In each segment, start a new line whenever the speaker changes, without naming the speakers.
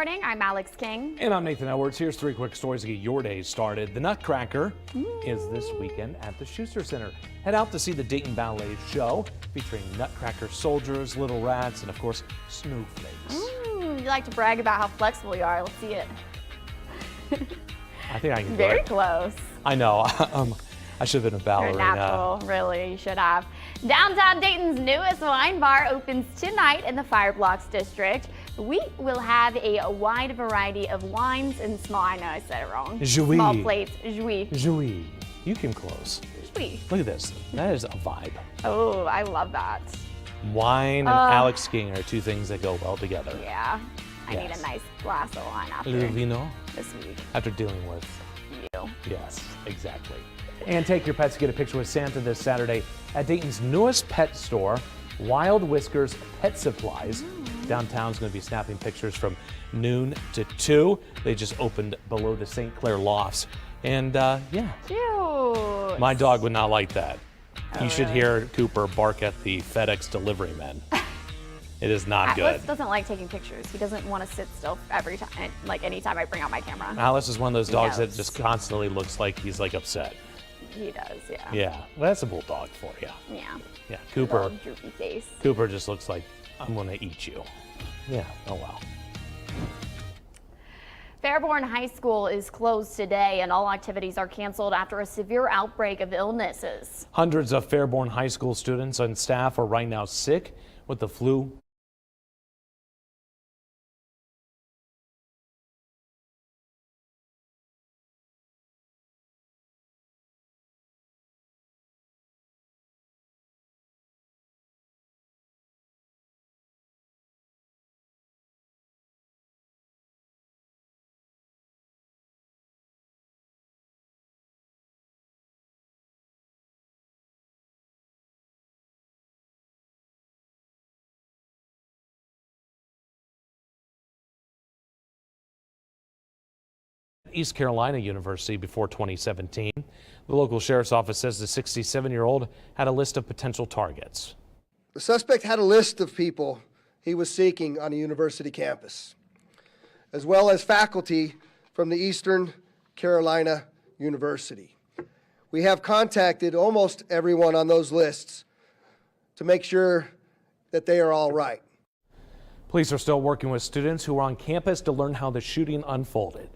morning. I'm Alex King.
And I'm Nathan Edwards. Here's three quick stories to get your day started. The Nutcracker is this weekend at the Schuster Center. Head out to see the Dayton Ballet show featuring Nutcracker soldiers, little rats, and of course, snowflakes.
You like to brag about how flexible you are. Let's see it.
I think I can do
Very
it.
close.
I know. I should have been a ballerina.
You're natural, really. You should have. Downtown Dayton's newest wine bar opens tonight in the Fire Blocks district. We will have a wide variety of wines and small, I know I said it wrong.
Jouy.
Small plates. Jouy.
Jouy. You came close.
Jouy.
Look at this. That is a vibe.
Oh, I love that.
Wine and Alex King are two things that go well together.
Yeah. I need
Yes.
a nice glass of wine after
Little vino
this week.
after dealing with
You.
Yes, exactly. And take your pets to get a picture with Santa this Saturday at Dayton's newest pet store, Wild Whiskers Pet Supplies. Downtown's going to be snapping pictures from noon to 2. They just opened below the St. Clair Lofts. And yeah,
Cute.
my dog would not like that. You should
really?
hear Cooper bark at the FedEx delivery men. It is not good.
Atlas doesn't like taking pictures. He doesn't want to sit still every time, like anytime I bring out my camera.
Alice is one of those dogs that
knows.
just constantly looks like he's like upset.
He does, yeah.
Yeah, well, that's a bulldog for you.
Yeah.
Yeah, Cooper.
Little droopy face.
Cooper just looks like, I'm gonna eat you. Yeah, oh well.
Fairborn High School is closed today and all activities are canceled after a severe outbreak of illnesses.
Hundreds of Fairborn High School students and staff are right now sick with the flu. East Carolina University before 2017. The local sheriff's office says the 67-year-old had a list of potential targets.
The suspect had a list of people he was seeking on a university campus, as well as faculty from the Eastern Carolina University. We have contacted almost everyone on those lists to make sure that they are all right.
Police are still working with students who were on campus to learn how the shooting unfolded.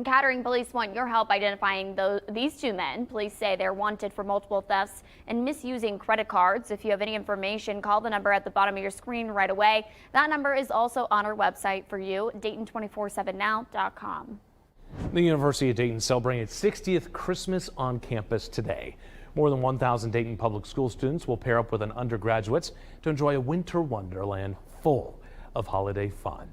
Kettering police want your help identifying these two men. Police say they're wanted for multiple thefts and misusing credit cards. If you have any information, call the number at the bottom of your screen right away. That number is also on our website for you, Dayton247now.com.
The University of Dayton celebrating its 60th Christmas on campus today. More than 1,000 Dayton public school students will pair up with an undergraduates to enjoy a winter wonderland full of holiday fun.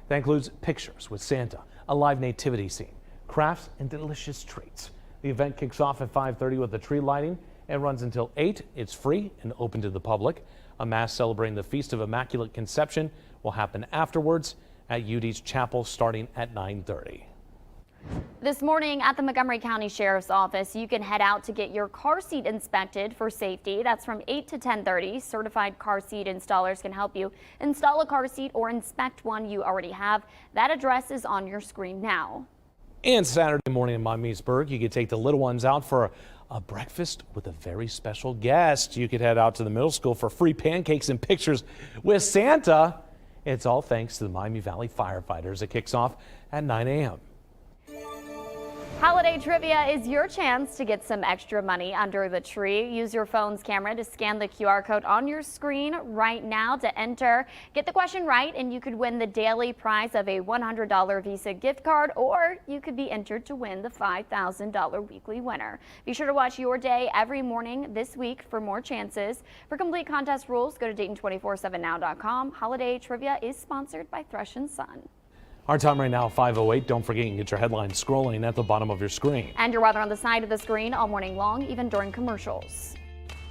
That includes pictures with Santa, a live nativity scene, crafts, and delicious treats. The event kicks off at 5:30 with the tree lighting and runs until 8. It's free and open to the public. A mass celebrating the Feast of Immaculate Conception will happen afterwards at UD's chapel starting at 9:30.
This morning at the Montgomery County Sheriff's Office, you can head out to get your car seat inspected for safety. That's from 8 to 10:30. Certified car seat installers can help you install a car seat or inspect one you already have. That address is on your screen now.
And Saturday morning in Miamisburg, you could take the little ones out for a breakfast with a very special guest. You could head out to the middle school for free pancakes and pictures with Santa. It's all thanks to the Miami Valley firefighters. It kicks off at 9 a.m.
Holiday trivia is your chance to get some extra money under the tree. Use your phone's camera to scan the QR code on your screen right now to enter. Get the question right and you could win the daily prize of a $100 Visa gift card, or you could be entered to win the $5,000 weekly winner. Be sure to watch Your Day every morning this week for more chances. For complete contest rules, go to Dayton247now.com. Holiday trivia is sponsored by Thrush and Sun.
Our time right now, 5:08. Don't forget you can get your headlines scrolling at the bottom of your screen.
And your weather on the side of the screen all morning long, even during commercials.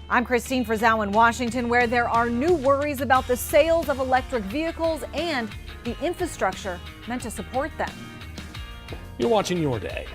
I'm Christine Frizzell in Washington, where there are new worries about the sales of electric vehicles and the infrastructure meant to support them.
You're watching Your Day.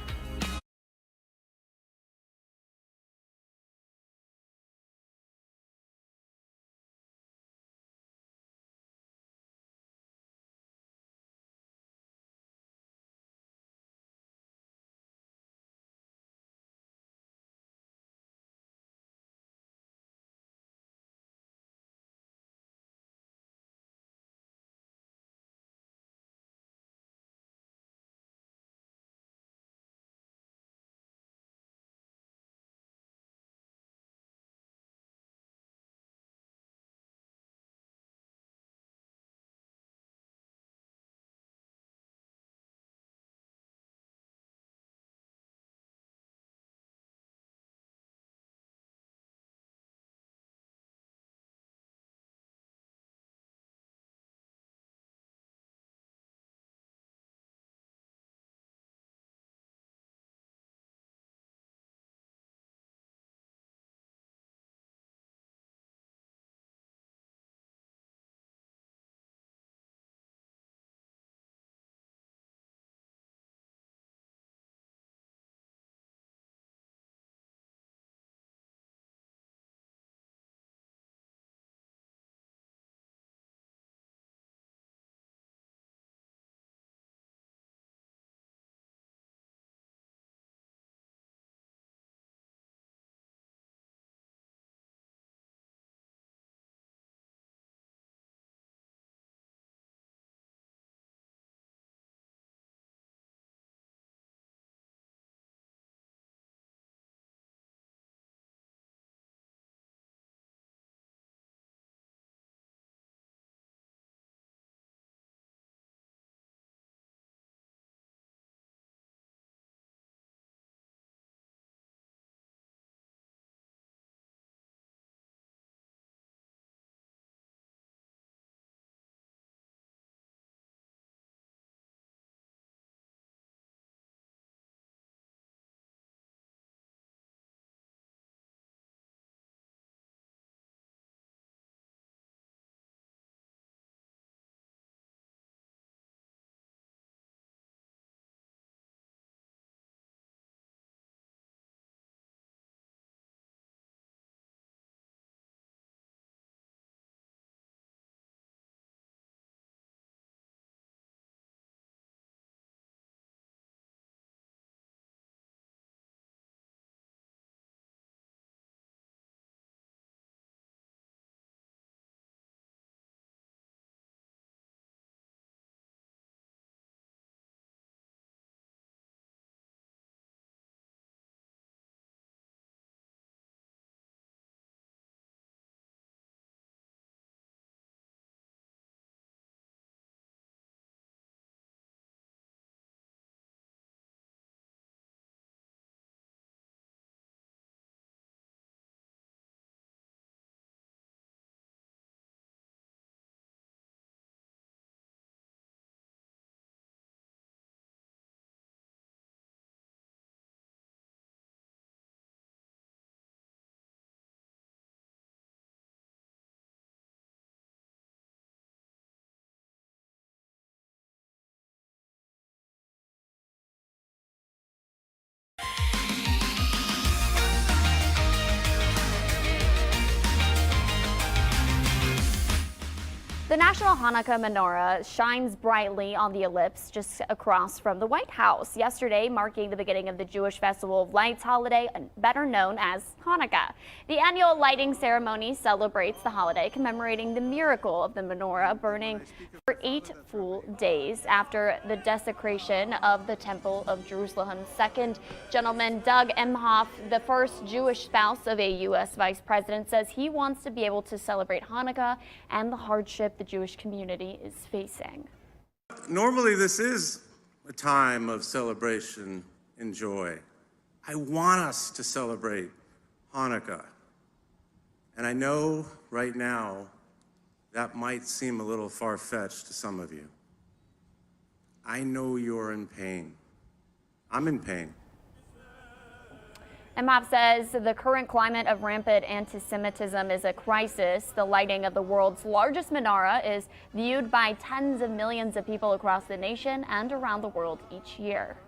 The National Hanukkah menorah shines brightly on the ellipse just across from the White House yesterday, marking the beginning of the Jewish Festival of Lights holiday, better known as Hanukkah. The annual lighting ceremony celebrates the holiday, commemorating the miracle of the menorah burning for 8 full days after the desecration of the Temple of Jerusalem. Second Gentleman Doug Emhoff, the first Jewish spouse of a U.S. vice president, says he wants to be able to celebrate Hanukkah and the hardship the Jewish community is facing.
Normally, this is a time of celebration and joy. I want us to celebrate Hanukkah. And I know right now that might seem a little far-fetched to some of you. I know you're in pain. I'm in pain.
Emhoff says the current climate of rampant anti-Semitism is a crisis. The lighting of the world's largest menorah is viewed by tens of millions of people across the nation and around the world each year.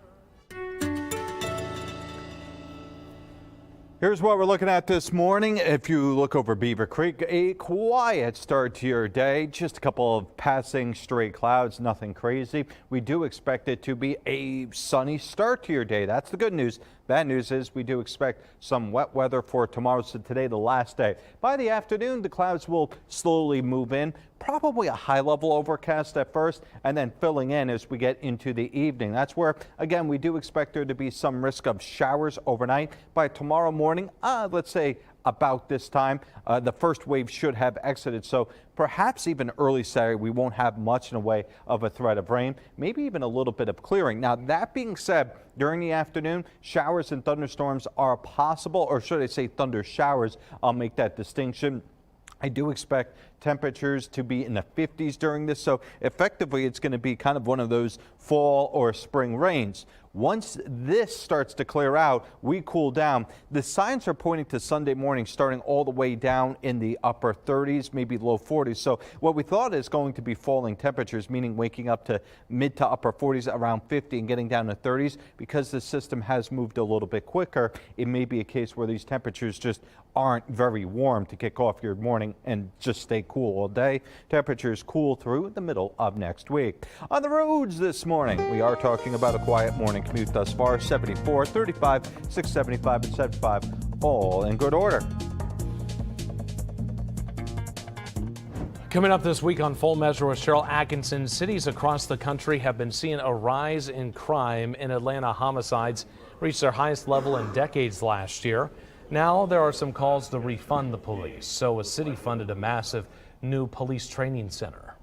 Here's what we're looking at this morning. If you look over Beaver Creek, a quiet start to your day. Just a couple of passing stray clouds, nothing crazy. We do expect it to be a sunny start to your day. That's the good news. Bad news is we do expect some wet weather for tomorrow, so today the last day. By the afternoon, the clouds will slowly move in. Probably a high-level overcast at first, and then filling in as we get into the evening. That's where, again, we do expect there to be some risk of showers overnight. By tomorrow morning, let's say about this time, the first wave should have exited. So perhaps even early Saturday, we won't have much in the way of a threat of rain, maybe even a little bit of clearing. Now, that being said, during the afternoon, showers and thunderstorms are possible, or should I say thunder showers. I'll make that distinction. I do expect temperatures to be in the 50s during this, so effectively it's going to be kind of one of those fall or spring rains. Once this starts to clear out, we cool down. The signs are pointing to Sunday morning starting all the way down in the upper 30s, maybe low 40s. So what we thought is going to be falling temperatures, meaning waking up to mid to upper 40s, around 50 and getting down to 30s, because the system has moved a little bit quicker, it may be a case where these temperatures just aren't very warm to kick off your morning and just stay cool all day. Temperatures cool through the middle of next week. On the roads this morning, we are talking about a quiet morning commute thus far. 74, 35, 675, and 75, all in good order.
Coming up this week on Full Measure with Cheryl Atkinson, cities across the country have been seeing a rise in crime. In Atlanta, homicides reached their highest level in decades last year. Now there are some calls to refund the police, so a city funded a massive new police training center.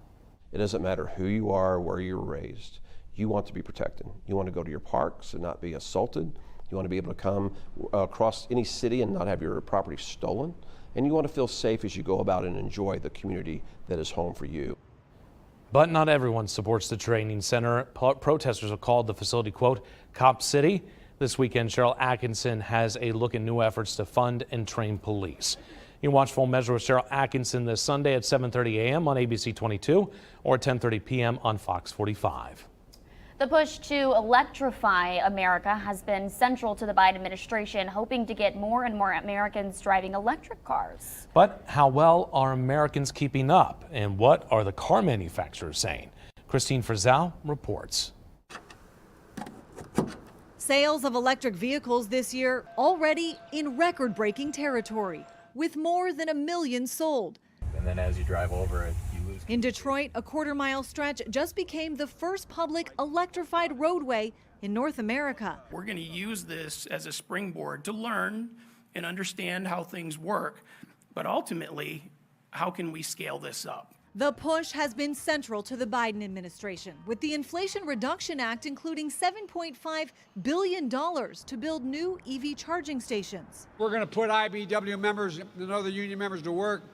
It doesn't matter who you are, where you're raised. You want to be protected. You want to go to your parks and not be assaulted. You want to be able to come across any city and not have your property stolen. And you want to feel safe as you go about and enjoy the community that is home for you.
But not everyone supports the training center. Protesters have called the facility, quote, Cop City. This weekend, Cheryl Atkinson has a look at new efforts to fund and train police. You can watch Full Measure with Cheryl Atkinson this Sunday at 7:30 a.m. on ABC 22 or 10:30 p.m. on Fox 45.
The push to electrify America has been central to the Biden administration, hoping to get more and more Americans driving electric cars.
But how well are Americans keeping up, and what are the car manufacturers saying? Christine Frizzell reports.
Sales of electric vehicles this year already in record-breaking territory, with more than 1 million sold.
And then as you drive over it, you lose.
In Detroit, a quarter-mile stretch just became the first public electrified roadway in North America.
We're going to use this as a springboard to learn and understand how things work, but ultimately, how can we scale this up?
The push has been central to the Biden administration, with the Inflation Reduction Act including $7.5 billion to build new EV charging stations.
We're going to put IBEW members and other union members to work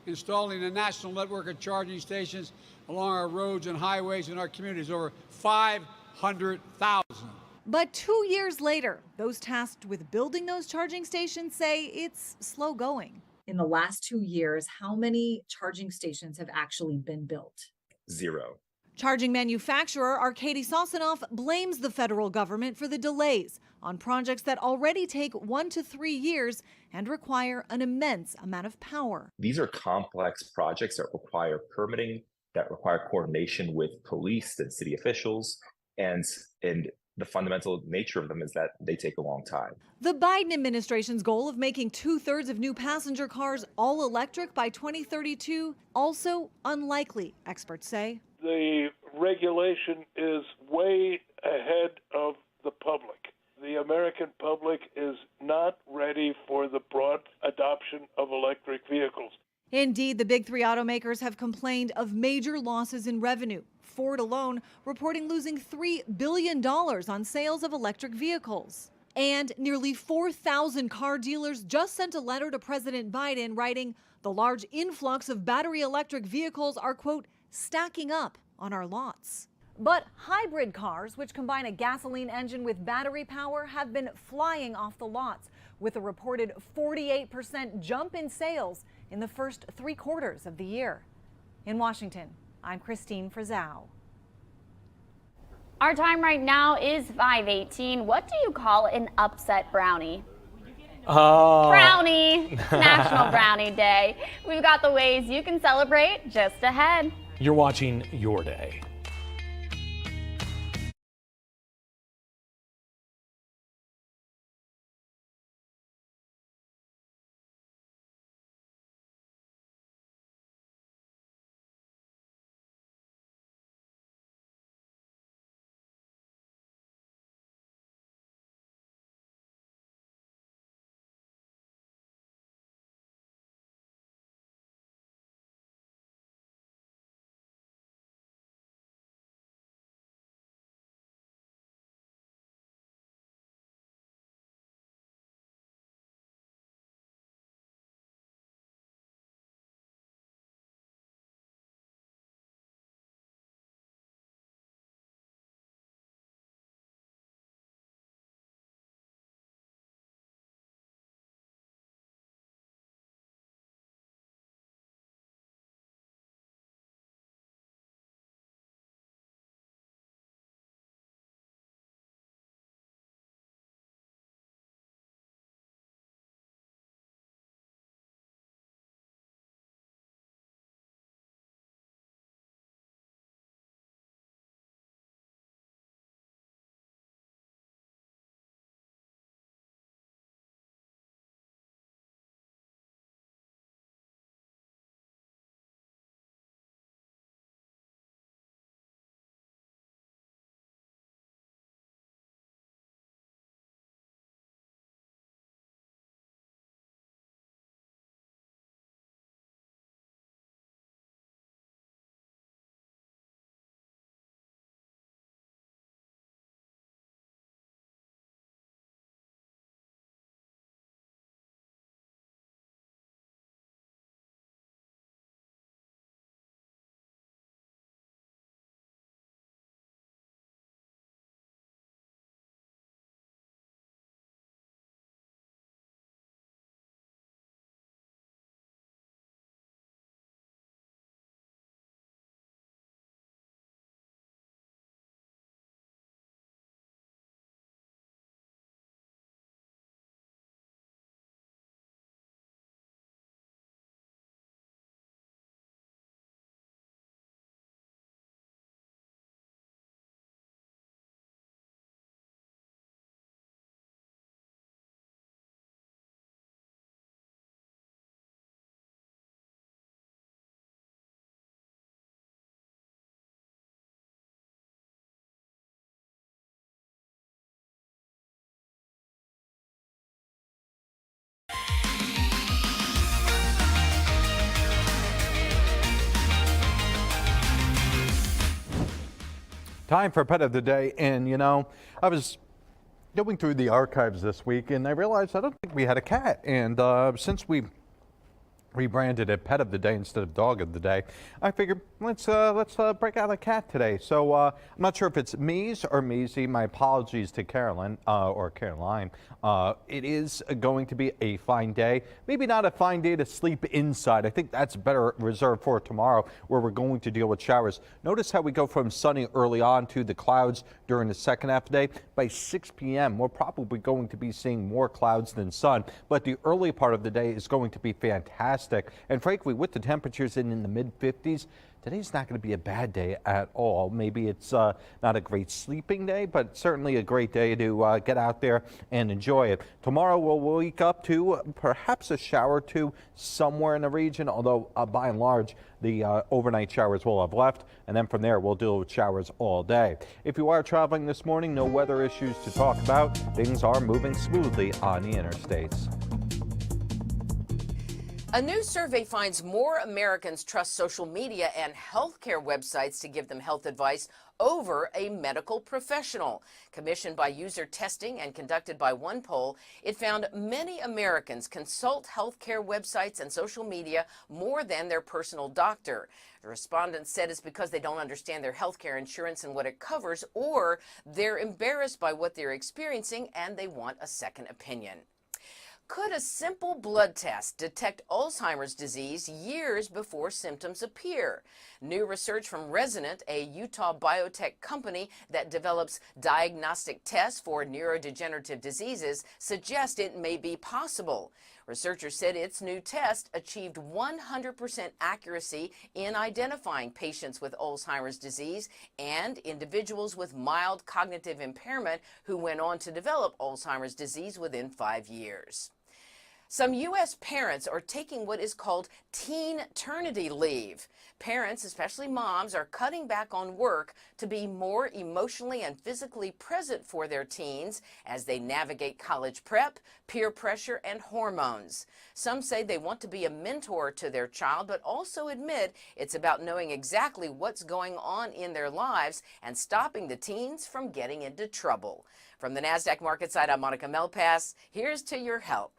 installing a national network of charging stations along our roads and highways in our communities, over 500,000.
But 2 years later, those tasked with building those charging stations say it's slow going.
In the last 2 years, how many charging stations have actually been built?
0.
Charging manufacturer Arkady Sosanoff blames the federal government for the delays on projects that already take 1 to 3 years and require an immense amount of power.
These are complex projects that require permitting, that require coordination with police and city officials, and the fundamental nature of them is that they take a long time.
The Biden administration's goal of making 2/3 of new passenger cars all electric by 2032 also unlikely, experts say.
The regulation is way ahead of the public. The American public is not ready for the broad adoption of electric vehicles.
Indeed, the big three automakers have complained of major losses in revenue. Ford alone reporting losing $3 billion on sales of electric vehicles. And nearly 4,000 car dealers just sent a letter to President Biden writing, the large influx of battery electric vehicles are, quote, stacking up on our lots. But hybrid cars, which combine a gasoline engine with battery power, have been flying off the lots, with a reported 48% jump in sales in the first 3 quarters of the year. In Washington, I'm Christine Frizzau.
Our time right now is 5:18. What do you call an upset brownie? Brownie! It's National Brownie Day. We've got the ways you can celebrate just ahead.
You're watching Your Day.
Time for Pet of the Day, and you know, I was going through the archives this week and I realized I don't think we had a cat, and since we rebranded it Pet of the Day instead of Dog of the Day, I figured let's break out a cat today. So I'm not sure if it's Mies or Measy. My apologies to Carolyn or Caroline. It is going to be a fine day. Maybe not a fine day to sleep inside. I think that's better reserved for tomorrow, where we're going to deal with showers. Notice how we go from sunny early on to the clouds during the second half of the day. By 6 p.m., we're probably going to be seeing more clouds than sun, but the early part of the day is going to be fantastic. fantastic. And frankly, with the temperatures in the mid-50s, today's not going to be a bad day at all. Maybe it's not a great sleeping day, but certainly a great day to get out there and enjoy it. Tomorrow we'll wake up to perhaps a shower or two somewhere in the region, although by and large, the overnight showers will have left, and then from there we'll deal with showers all day. If you are traveling this morning, no weather issues to talk about. Things are moving smoothly on the interstates.
A new survey finds more Americans trust social media and healthcare websites to give them health advice over a medical professional. Commissioned by user testing and conducted by one poll, it found many Americans consult healthcare websites and social media more than their personal doctor. The respondents said it's because they don't understand their healthcare insurance and what it covers, or they're embarrassed by what they're experiencing and they want a second opinion. Could a simple blood test detect Alzheimer's disease years before symptoms appear? New research from Resonant, a Utah biotech company that develops diagnostic tests for neurodegenerative diseases, suggests it may be possible. Researchers said its new test achieved 100% accuracy in identifying patients with Alzheimer's disease and individuals with mild cognitive impairment who went on to develop Alzheimer's disease within 5 years. Some U.S. parents are taking what is called teen-ternity leave. Parents, especially moms, are cutting back on work to be more emotionally and physically present for their teens as they navigate college prep, peer pressure, and hormones. Some say they want to be a mentor to their child, but also admit it's about knowing exactly what's going on in their lives and stopping the teens from getting into trouble. From the NASDAQ market site, I'm Monica Melpass. Here's to your health.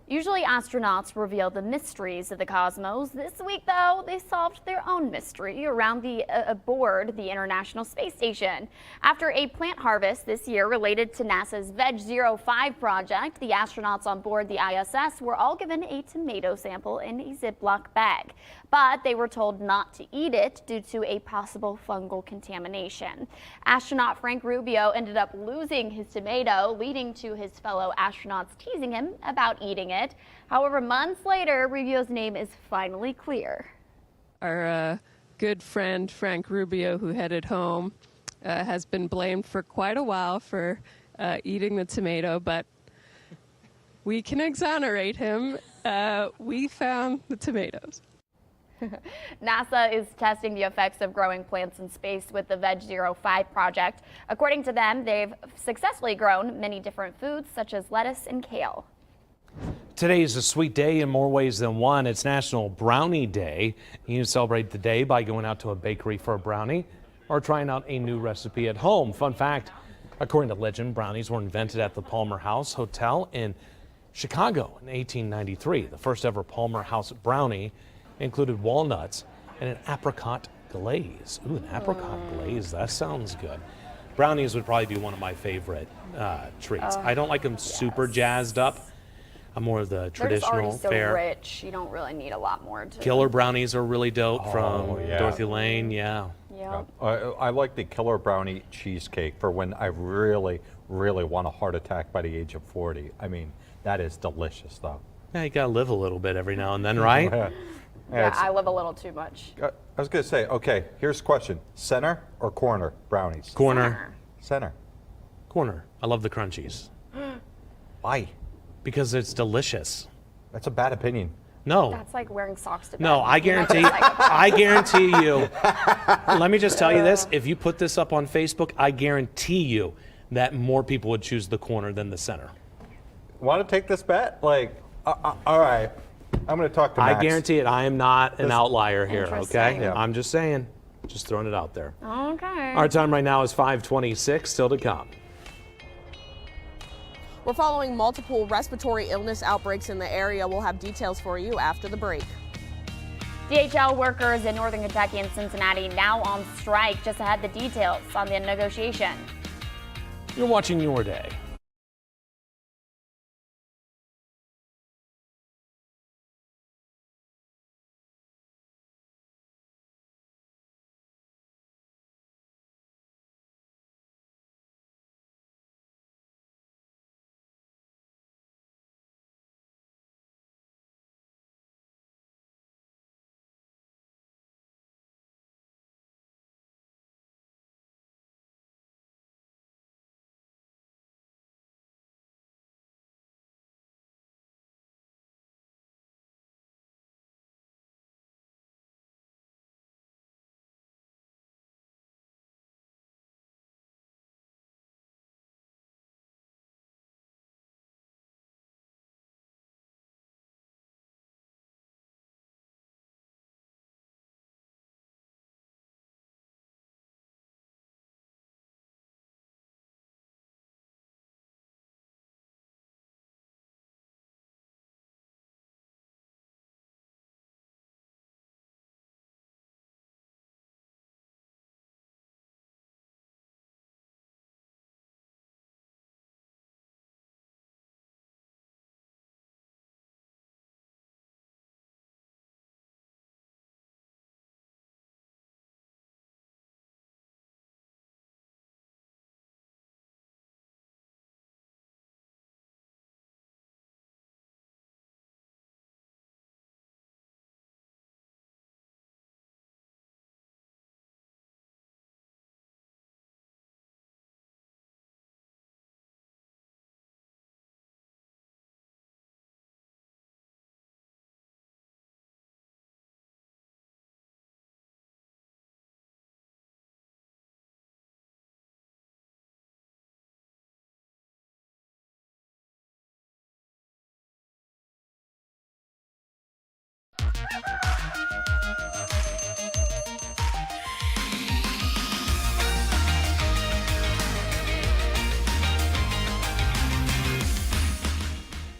Usually astronauts reveal the mysteries of the cosmos. This week, though, they solved their own mystery around aboard the International Space Station. After a plant harvest this year related to NASA's Veg 05 project, the astronauts on board the ISS were all given a tomato sample in a Ziploc bag. But they were told not to eat it due to a possible fungal contamination. Astronaut Frank Rubio ended up losing his tomato, leading to his fellow astronauts teasing him about eating it. However, months later, Rubio's name is finally clear.
Our good friend Frank Rubio, who headed home, has been blamed for quite a while for eating the tomato, but we can exonerate him. We found the tomatoes.
NASA is testing the effects of growing plants in space with the Veg 05 project. According to them, they've successfully grown many different foods such as lettuce and kale.
Today is a sweet day in more ways than one. It's National Brownie Day. You can celebrate the day by going out to a bakery for a brownie or trying out a new recipe at home. Fun fact, according to legend, brownies were invented at the Palmer House Hotel in Chicago in 1893. The first ever Palmer House brownie included walnuts and an apricot glaze. Ooh, an apricot glaze, that sounds good. Brownies would probably be one of my favorite treats. I don't like them super jazzed up. I'm more of the traditional
They're just already
fare.
so rich, you don't really need a lot more to.
Killer brownies are really dope from Dorothy Lane, yeah.
I like the Killer Brownie cheesecake for when I really, really want a heart attack by the age of 40. I mean, that is delicious, though.
Yeah, you gotta live a little bit every now and then, right?
Yeah, I live a little too much.
I was going to say, okay, here's the question. Center or corner brownies?
Corner.
Center.
Corner. I love the crunchies.
Why?
Because it's delicious.
That's a bad opinion.
No.
That's like wearing socks to bed.
No, I guarantee, I guarantee you. Let me just tell you this. If you put this up on Facebook, I guarantee you that more people would choose the corner than the center.
Want to take this bet? Like, all right. I'm going to talk to Max.
I guarantee it. I am not an outlier here, okay? Yeah. I'm just saying. Just throwing it out there.
Okay.
Our time right now is 5:26. Still to come.
We're following multiple respiratory illness outbreaks in the area. We'll have details for you after the break.
DHL workers in Northern Kentucky and Cincinnati now on strike. Just ahead, the details on the negotiation.
You're watching Your Day.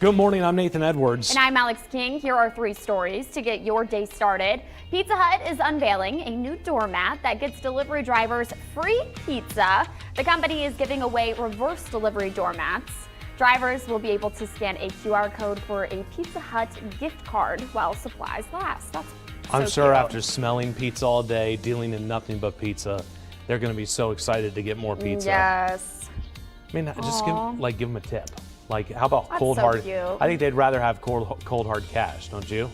Good morning, I'm Nathan Edwards.
And I'm Alex King. Here are 3 stories to get your day started. Pizza Hut is unveiling a new doormat that gets delivery drivers free pizza. The company is giving away reverse delivery doormats. Drivers will be able to scan a QR code for a Pizza Hut gift card while supplies last.
I'm sure after smelling pizza all day, dealing in nothing but pizza, they're going to be so excited to get more pizza.
Yes.
I mean, just give them a tip. Like, how about cold
so
hard?
cute.
I think they'd rather have cold hard cash, don't you?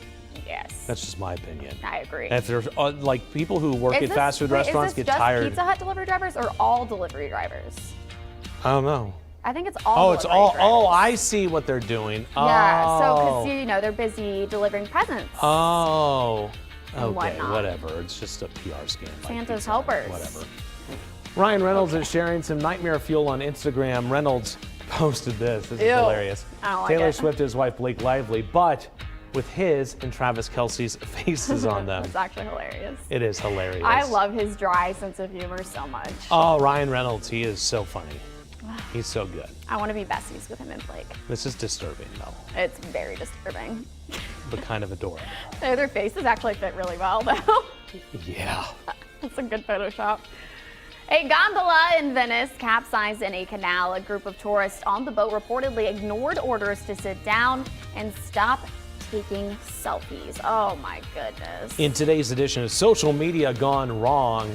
Yes.
That's just my opinion.
I agree.
And if there's like people who work at fast food restaurants get tired.
Is this just Pizza Hut delivery drivers or all delivery drivers?
I don't know.
I think it's all.
Oh, it's all.
drivers.
Oh, I see what they're doing.
Yeah. So, because they're busy delivering presents.
Oh. Okay.
whatnot.
Whatever. It's just a PR scam. Like
Santa's
Pizza Hut,
helpers.
Whatever. Ryan Reynolds is sharing some nightmare fuel on Instagram. Reynolds posted this. This is hilarious.
I don't like
Taylor
it.
Swift and his wife Blake Lively, but with his and Travis Kelce's faces on them.
It's actually hilarious.
It is hilarious.
I love his dry sense of humor so much.
Oh, Ryan Reynolds, he is so funny. He's so good.
I want to be besties with him and Blake.
This is disturbing, though,
It's very disturbing.
but kind of adorable.
Their faces actually fit really well, though.
Yeah.
That's a good Photoshop. A gondola in Venice capsized in a canal. A group of tourists on the boat reportedly ignored orders to sit down and stop taking selfies. Oh my goodness.
In today's edition of Social Media Gone Wrong,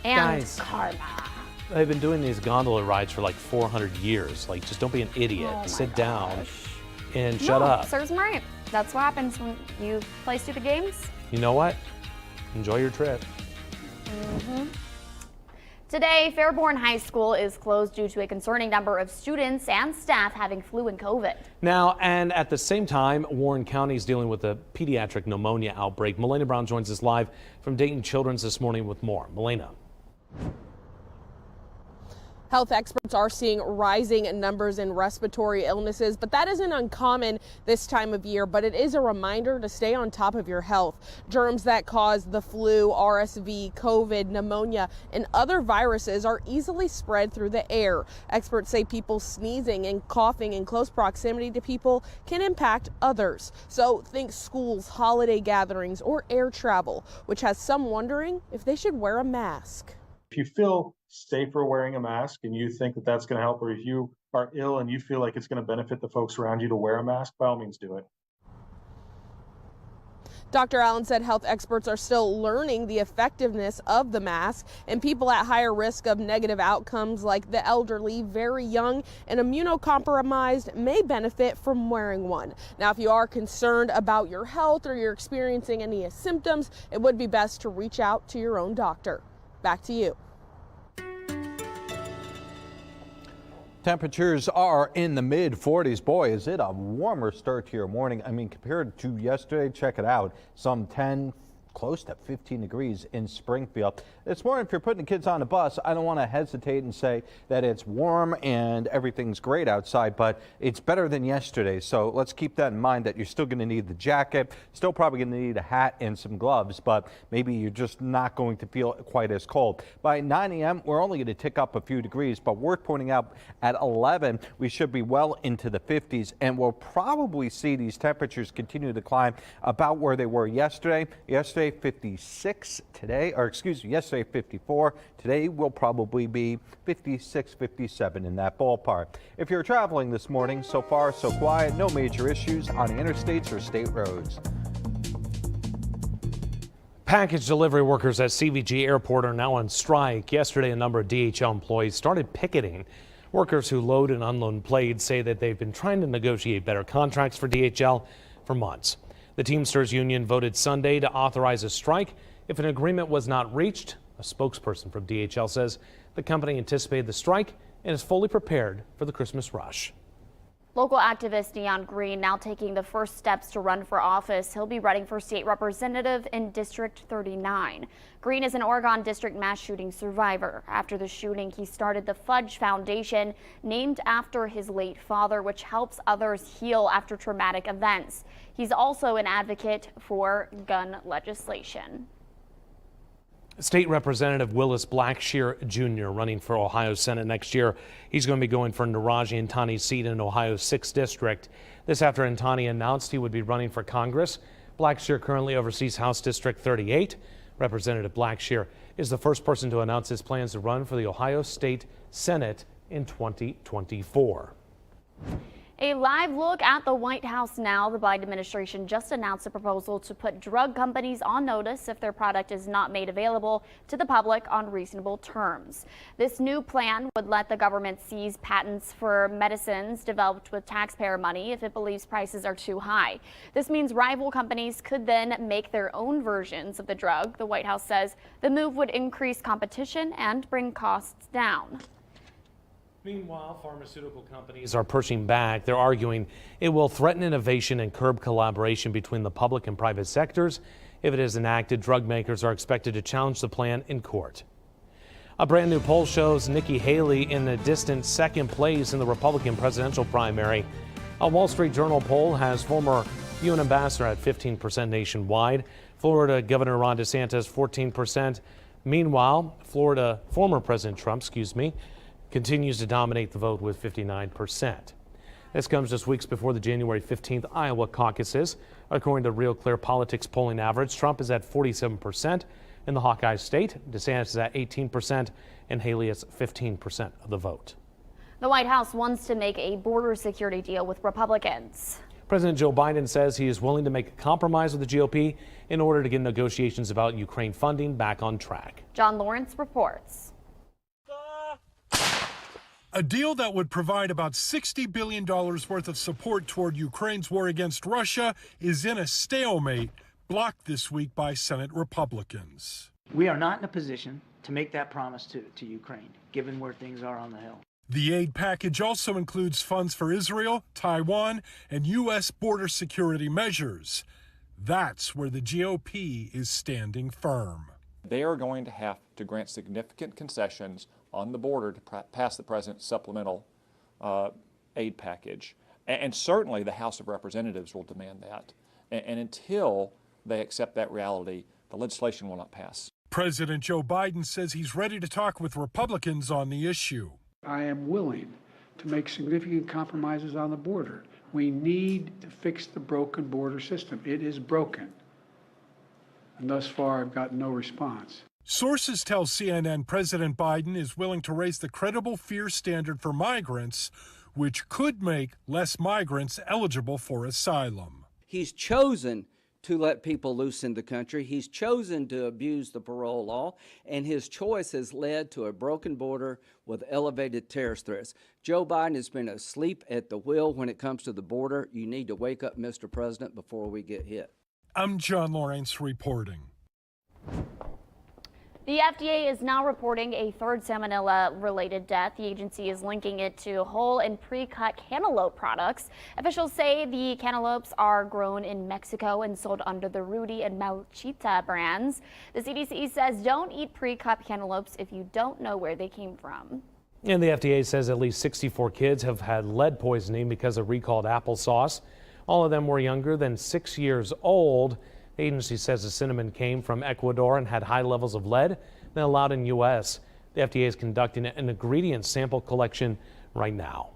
And
guys,
karma.
they've been doing these gondola rides for like 400 years. Like, just don't be an idiot.
Oh my
Sit down
gosh.
and shut up.
Serves them right. That's what happens when you play stupid games.
You know what? Enjoy your trip.
Today, Fairborn High School is closed due to a concerning number of students and staff having flu and COVID.
Now, and at the same time, Warren County is dealing with a pediatric pneumonia outbreak. Melena Brown joins us live from Dayton Children's this morning with more. Melena.
Health experts are seeing rising numbers in respiratory illnesses, but that isn't uncommon this time of year. But it is a reminder to stay on top of your health. Germs that cause the flu, RSV, COVID, pneumonia, and other viruses are easily spread through the air. Experts say people sneezing and coughing in close proximity to people can impact others. So think schools, holiday gatherings, or air travel, which has some wondering if they should wear a mask.
If you feel safer wearing a mask and you think that that's going to help, or if you are ill and you feel like it's going to benefit the folks around you to wear a mask, by all means do it.
Dr. Allen said health experts are still learning the effectiveness of the mask, and people at higher risk of negative outcomes like the elderly, very young, and immunocompromised may benefit from wearing one. Now, if you are concerned about your health or you're experiencing any symptoms, it would be best to reach out to your own doctor. Back to you.
Temperatures are in the mid-40s. Boy, is it a warmer start to your morning. I mean, compared to yesterday, check it out. Some 10, close to 15 degrees in Springfield. This morning, if you're putting the kids on the bus, I don't want to hesitate and say that it's warm and everything's great outside, but it's better than yesterday. So let's keep that in mind, that you're still going to need the jacket, still probably going to need a hat and some gloves, but maybe you're just not going to feel quite as cold. By 9 a.m., we're only going to tick up a few degrees, but worth pointing out at 11, we should be well into the 50s, and we'll probably see these temperatures continue to climb about where they were yesterday. Yesterday, 56 today, or excuse me, yesterday 54. Today will probably be 56, 57 in that ballpark. If you're traveling this morning, so far so quiet, no major issues on the interstates or state roads.
Package delivery workers at CVG Airport are now on strike. Yesterday, a number of DHL employees started picketing. Workers who load and unload planes say that they've been trying to negotiate better contracts for DHL for months. The Teamsters Union voted Sunday to authorize a strike if an agreement was not reached. A spokesperson from DHL says the company anticipated the strike and is fully prepared for the Christmas rush.
Local activist Greene now taking the first steps to run for office. He'll be running for state representative in District 39. Greene is an Oregon district mass shooting survivor. After the shooting, he started the Fudge Foundation, named after his late father, which helps others heal after traumatic events. He's also an advocate for gun legislation.
State Representative Willis Blackshear Jr. running for Ohio Senate next year. He's going to be going for Naraji Intani's seat in Ohio's 6th District. This after Intani announced he would be running for Congress. Blackshear currently oversees House District 38. Representative Blackshear is the first person to announce his plans to run for the Ohio State Senate in 2024.
A live look at the White House now. The Biden administration just announced a proposal to put drug companies on notice if their product is not made available to the public on reasonable terms. This new plan would let the government seize patents for medicines developed with taxpayer money if it believes prices are too high. This means rival companies could then make their own versions of the drug. The White House says the move would increase competition and bring costs down.
Meanwhile, pharmaceutical companies are pushing back. They're arguing it will threaten innovation and curb collaboration between the public and private sectors. If it is enacted, drug makers are expected to challenge the plan in court. A brand new poll shows Nikki Haley in a distant second place in the Republican presidential primary. A Wall Street Journal poll has former UN ambassador at 15% nationwide. Florida Governor Ron DeSantis 14%. Meanwhile, Florida former President Trump, continues to dominate the vote with 59%. This comes just weeks before the January 15th Iowa caucuses. According to Real Clear Politics polling average, Trump is at 47% in the Hawkeye state. DeSantis is at 18% and Haley is 15% of the vote.
The White House wants to make a border security deal with Republicans.
President Joe Biden says he is willing to make a compromise with the GOP in order to get negotiations about Ukraine funding back on track.
John Lawrence reports.
A deal that would provide about $60 billion worth of support toward Ukraine's war against Russia is in a stalemate, blocked this week by Senate Republicans.
We are not in a position to make that promise to Ukraine, given where things are on the Hill.
The aid package also includes funds for Israel, Taiwan, and U.S. border security measures. That's where the GOP is standing firm.
They are going to have to grant significant concessions on the border to pass the president's supplemental aid package. And certainly the House of Representatives will demand that. And until they accept that reality, the legislation will not pass.
President Joe Biden says he's ready to talk with Republicans on the issue.
I am willing to make significant compromises on the border. We need to fix the broken border system. It is broken. And thus far, I've gotten no response.
Sources tell CNN President Biden is willing to raise the credible fear standard for migrants, which could make less migrants eligible for asylum.
He's chosen to let people loose in the country. He's chosen to abuse the parole law, and his choice has led to a broken border with elevated terrorist threats. Joe Biden has been asleep at the wheel when it comes to the border. You need to wake up, Mr. President, before we get hit.
I'm John Lawrence reporting.
The FDA is now reporting a third salmonella-related death. The agency is linking it to whole and pre-cut cantaloupe products. Officials say the cantaloupes are grown in Mexico and sold under the Rudy and Melchita brands. The CDC says don't eat pre-cut cantaloupes if you don't know where they came from.
And the FDA says at least 64 kids have had lead poisoning because of recalled applesauce. All of them were younger than 6 years old. The agency says the cinnamon came from Ecuador and had high levels of lead than allowed in U.S. The FDA is conducting an ingredient sample collection right now.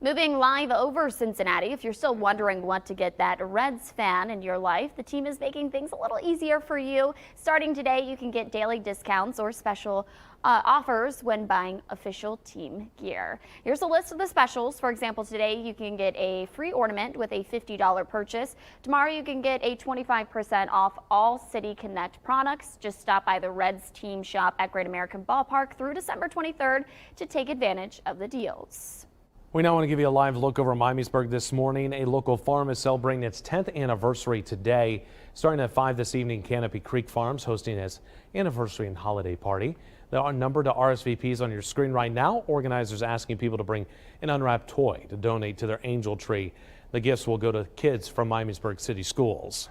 Moving live over Cincinnati, if you're still wondering what to get that Reds fan in your life, the team is making things a little easier for you. Starting today, you can get daily discounts or special offers when buying official team gear. Here's a list of the specials. For example, today you can get a free ornament with a $50 purchase. Tomorrow you can get a 25% off all City Connect products. Just stop by the Reds team shop at Great American Ballpark through December 23rd to take advantage of the deals.
We now want to give you a live look over Miamisburg this morning. A local farm is celebrating its 10th anniversary today. Starting at 5 this evening, Canopy Creek Farms hosting its anniversary and holiday party. There are numbered RSVPs on your screen right now. Organizers asking people to bring an unwrapped toy to donate to their angel tree. The gifts will go to kids from Miamisburg City Schools.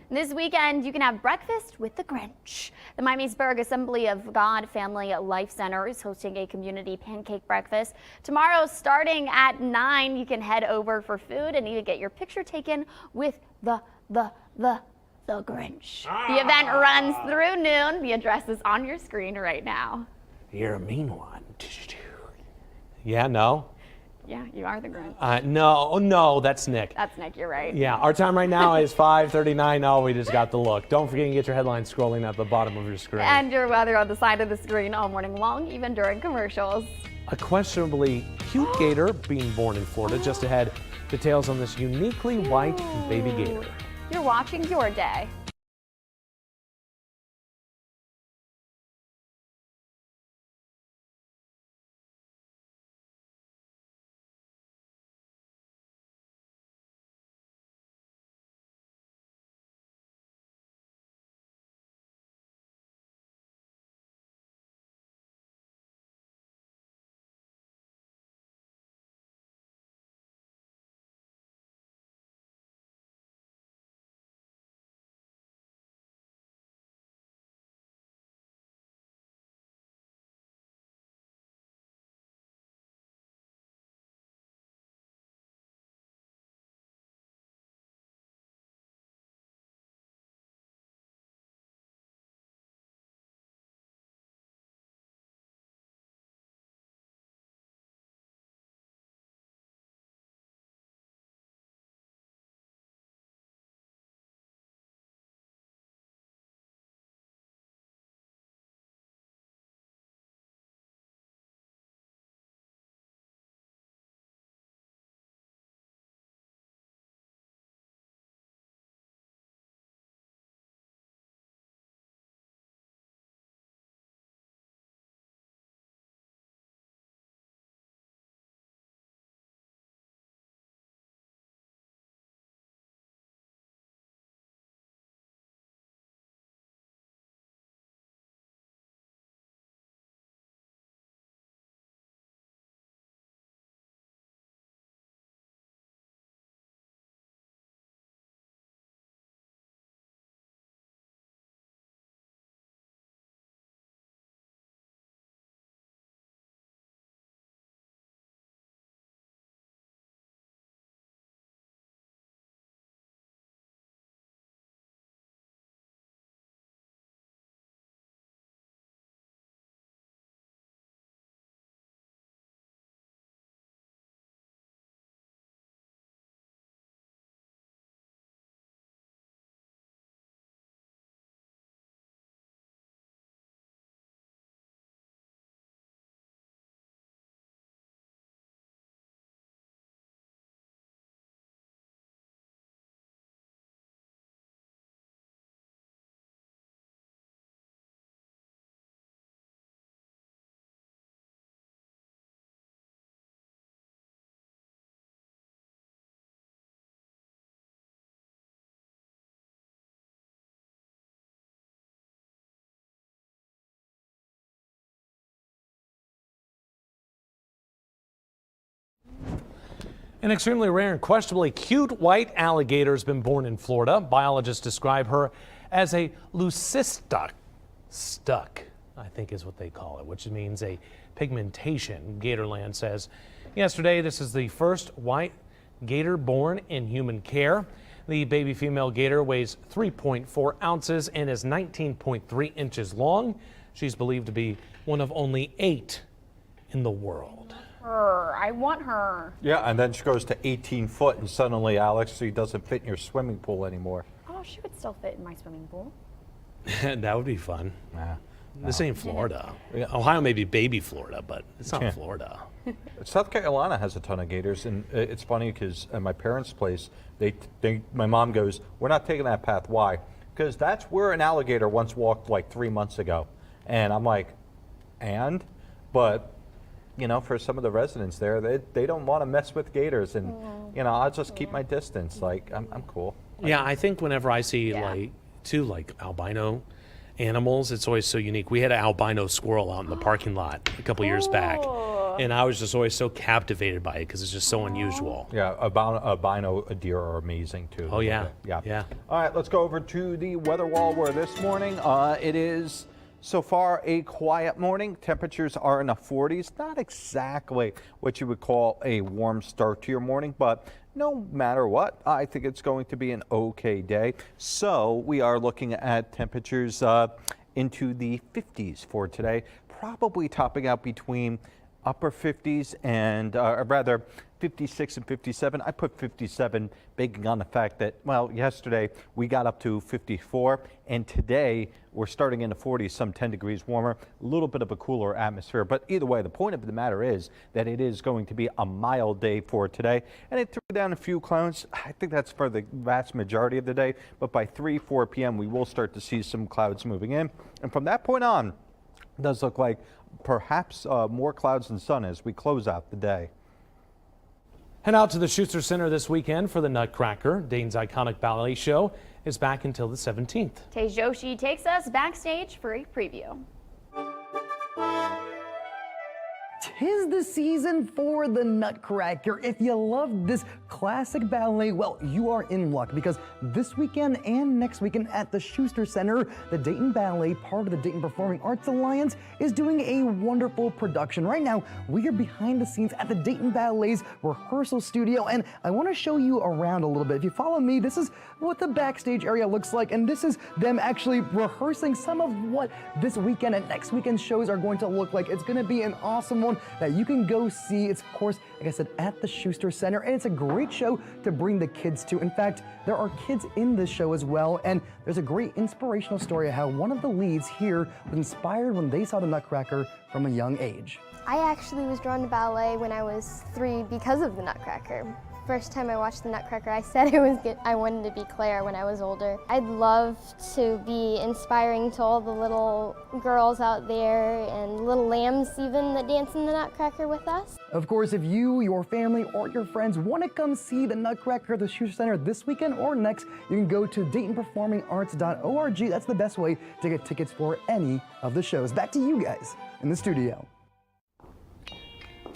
This weekend, you can have breakfast with the Grinch. The Miamisburg Assembly of God Family Life Center is hosting a community pancake breakfast. Tomorrow, starting at 9, you can head over for food and even get your picture taken with the the Grinch. The event runs through noon. The address is on your screen right now.
You're a mean one. Yeah, no?
Yeah, you are the Grinch.
No, that's Nick.
That's Nick, you're right.
Yeah, our time right now is 5:39. Oh, we just got the look. Don't forget to get your headlines scrolling at the bottom of your screen.
And your weather on the side of the screen all morning long, even during commercials.
A questionably cute gator being born in Florida. Just ahead, details on this uniquely white baby gator.
You're watching Your Day.
An extremely rare and questionably cute white alligator has been born in Florida. Biologists describe her as a leucistic stuck, I think is what they call it, which means a pigmentation. Gatorland says yesterday this is the first white gator born in human care. The baby female gator weighs 3.4 ounces and is 19.3 inches long. She's believed to be one of only 8 in the world.
I want her.
Yeah, and then she goes to 18 foot and suddenly, Alex, she doesn't fit in your swimming pool anymore.
Oh, she would still fit in my swimming pool.
That would be fun.
Yeah.
This ain't Florida. Ohio may be baby Florida, but it's not Florida.
South Carolina has a ton of gators, and it's funny because at my parents' place, my mom goes, "We're not taking that path." Why? Because that's where an alligator once walked like 3 months ago. And I'm like, but you know, for some of the residents there, they don't want to mess with gators, and you know, I'll just keep my distance. Like I'm cool.
Yeah, I think whenever I see like albino animals, it's always so unique. We had an albino squirrel out in the parking lot a couple years back, and I was just always so captivated by it because it's just so unusual.
Yeah, albino deer are amazing too.
Oh yeah,
yeah.
yeah.
All right, let's go over to the weather wall where this morning it is So far, a quiet morning. Temperatures are in the 40s. Not exactly what you would call a warm start to your morning, but no matter what, I think it's going to be an okay day. So we are looking at temperatures into the 50s for today, probably topping out between upper 50s and rather 56 and 57. I put 57 banking on the fact that, well, yesterday we got up to 54 and today we're starting in the 40s, some 10 degrees warmer, a little bit of a cooler atmosphere. But either way, the point of the matter is that it is going to be a mild day for today, and it threw down a few clouds. I think that's for the vast majority of the day, but by 4 p.m. we will start to see some clouds moving in, and from that point on, it does look like perhaps more clouds than sun as we close out the day.
Head out to the Schuster Center this weekend for the Nutcracker. Dayton's iconic ballet show is back until the 17th.
Tay Joshi takes us backstage for a preview.
'Tis the season for the Nutcracker. If you love this classic ballet, well, you are in luck because this weekend and next weekend at the Schuster Center, the Dayton Ballet, part of the Dayton Performing Arts Alliance, is doing a wonderful production. Right now, we are behind the scenes at the Dayton Ballet's rehearsal studio, and I want to show you around a little bit. If you follow me, this is what the backstage area looks like, and this is them actually rehearsing some of what this weekend and next weekend's shows are going to look like. It's going to be an awesome one that you can go see. It's, of course, like I said, at the Schuster Center, and it's a great show to bring the kids to. In fact, there are kids in this show as well, and there's a great inspirational story of how one of the leads here was inspired when they saw the Nutcracker from a young age.
I actually was drawn to ballet when I was 3 because of the Nutcracker. First time I watched the Nutcracker, I said I wanted to be Claire when I was older. I'd love to be inspiring to all the little girls out there and little lambs even that dance in the Nutcracker with us.
Of course, if you, your family, or your friends want to come see the Nutcracker at the Schuster Center this weekend or next, you can go to DaytonPerformingArts.org. That's the best way to get tickets for any of the shows. Back to you guys in the studio.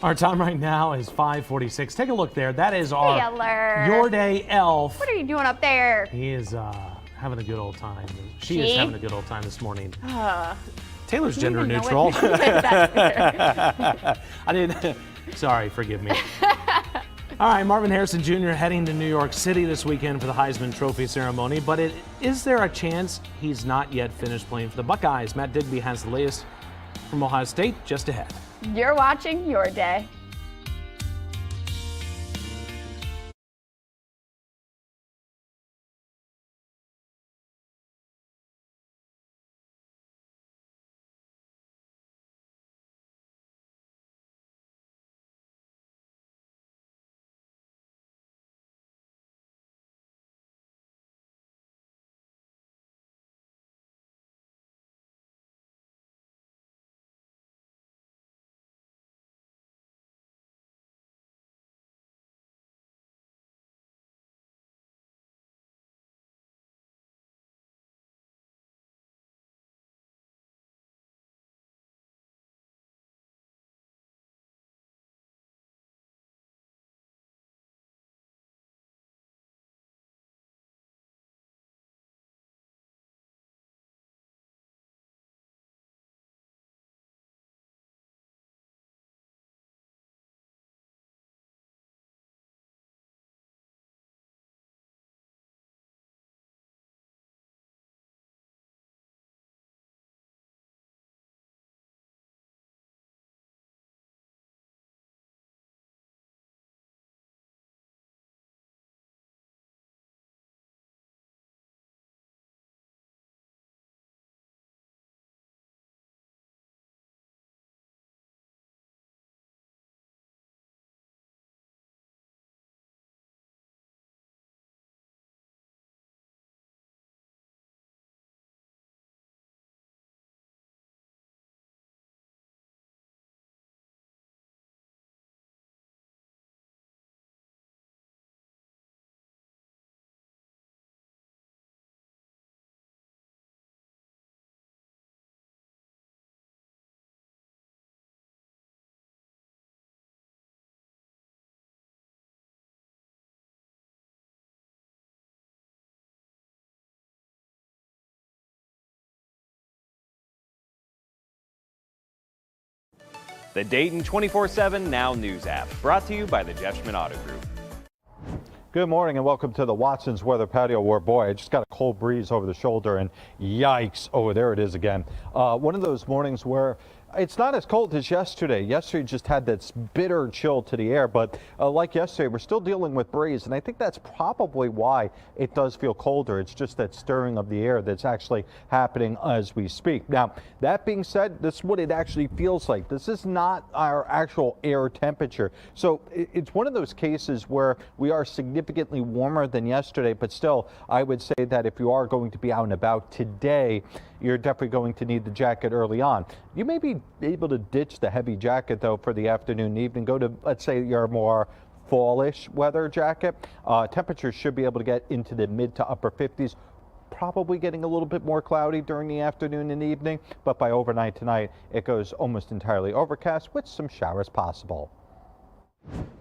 Our time right now is 5:46. Take a look there. That is our
Taylor.
Your Day elf.
What are you doing up there?
He is having a good old time. She is having a good old time this morning. Taylor's gender neutral. I didn't. Sorry, forgive me. All right, Marvin Harrison Jr. heading to New York City this weekend for the Heisman Trophy ceremony, but is there a chance he's not yet finished playing for the Buckeyes? Matt Digby has the latest from Ohio State just ahead.
You're watching Your Day.
The Dayton 24/7 Now News app, brought to you by the Jeff Schmidt Auto Group.
Good morning and welcome to the Watson's Weather Patio where, boy, I just got a cold breeze over the shoulder and yikes, oh, there it is again. One of those mornings where it's not as cold as yesterday. Yesterday just had that bitter chill to the air, but like yesterday, we're still dealing with breeze, and I think that's probably why it does feel colder. It's just that stirring of the air that's actually happening as we speak. Now, that being said, this is what it actually feels like. This is not our actual air temperature. So it's one of those cases where we are significantly warmer than yesterday, but still, I would say that if you are going to be out and about today, you're definitely going to need the jacket early on. You may be able to ditch the heavy jacket, though, for the afternoon and evening. Go to, let's say, your more fallish weather jacket. Temperatures should be able to get into the mid to upper 50s. Probably getting a little bit more cloudy during the afternoon and evening, but by overnight tonight, it goes almost entirely overcast with some showers possible.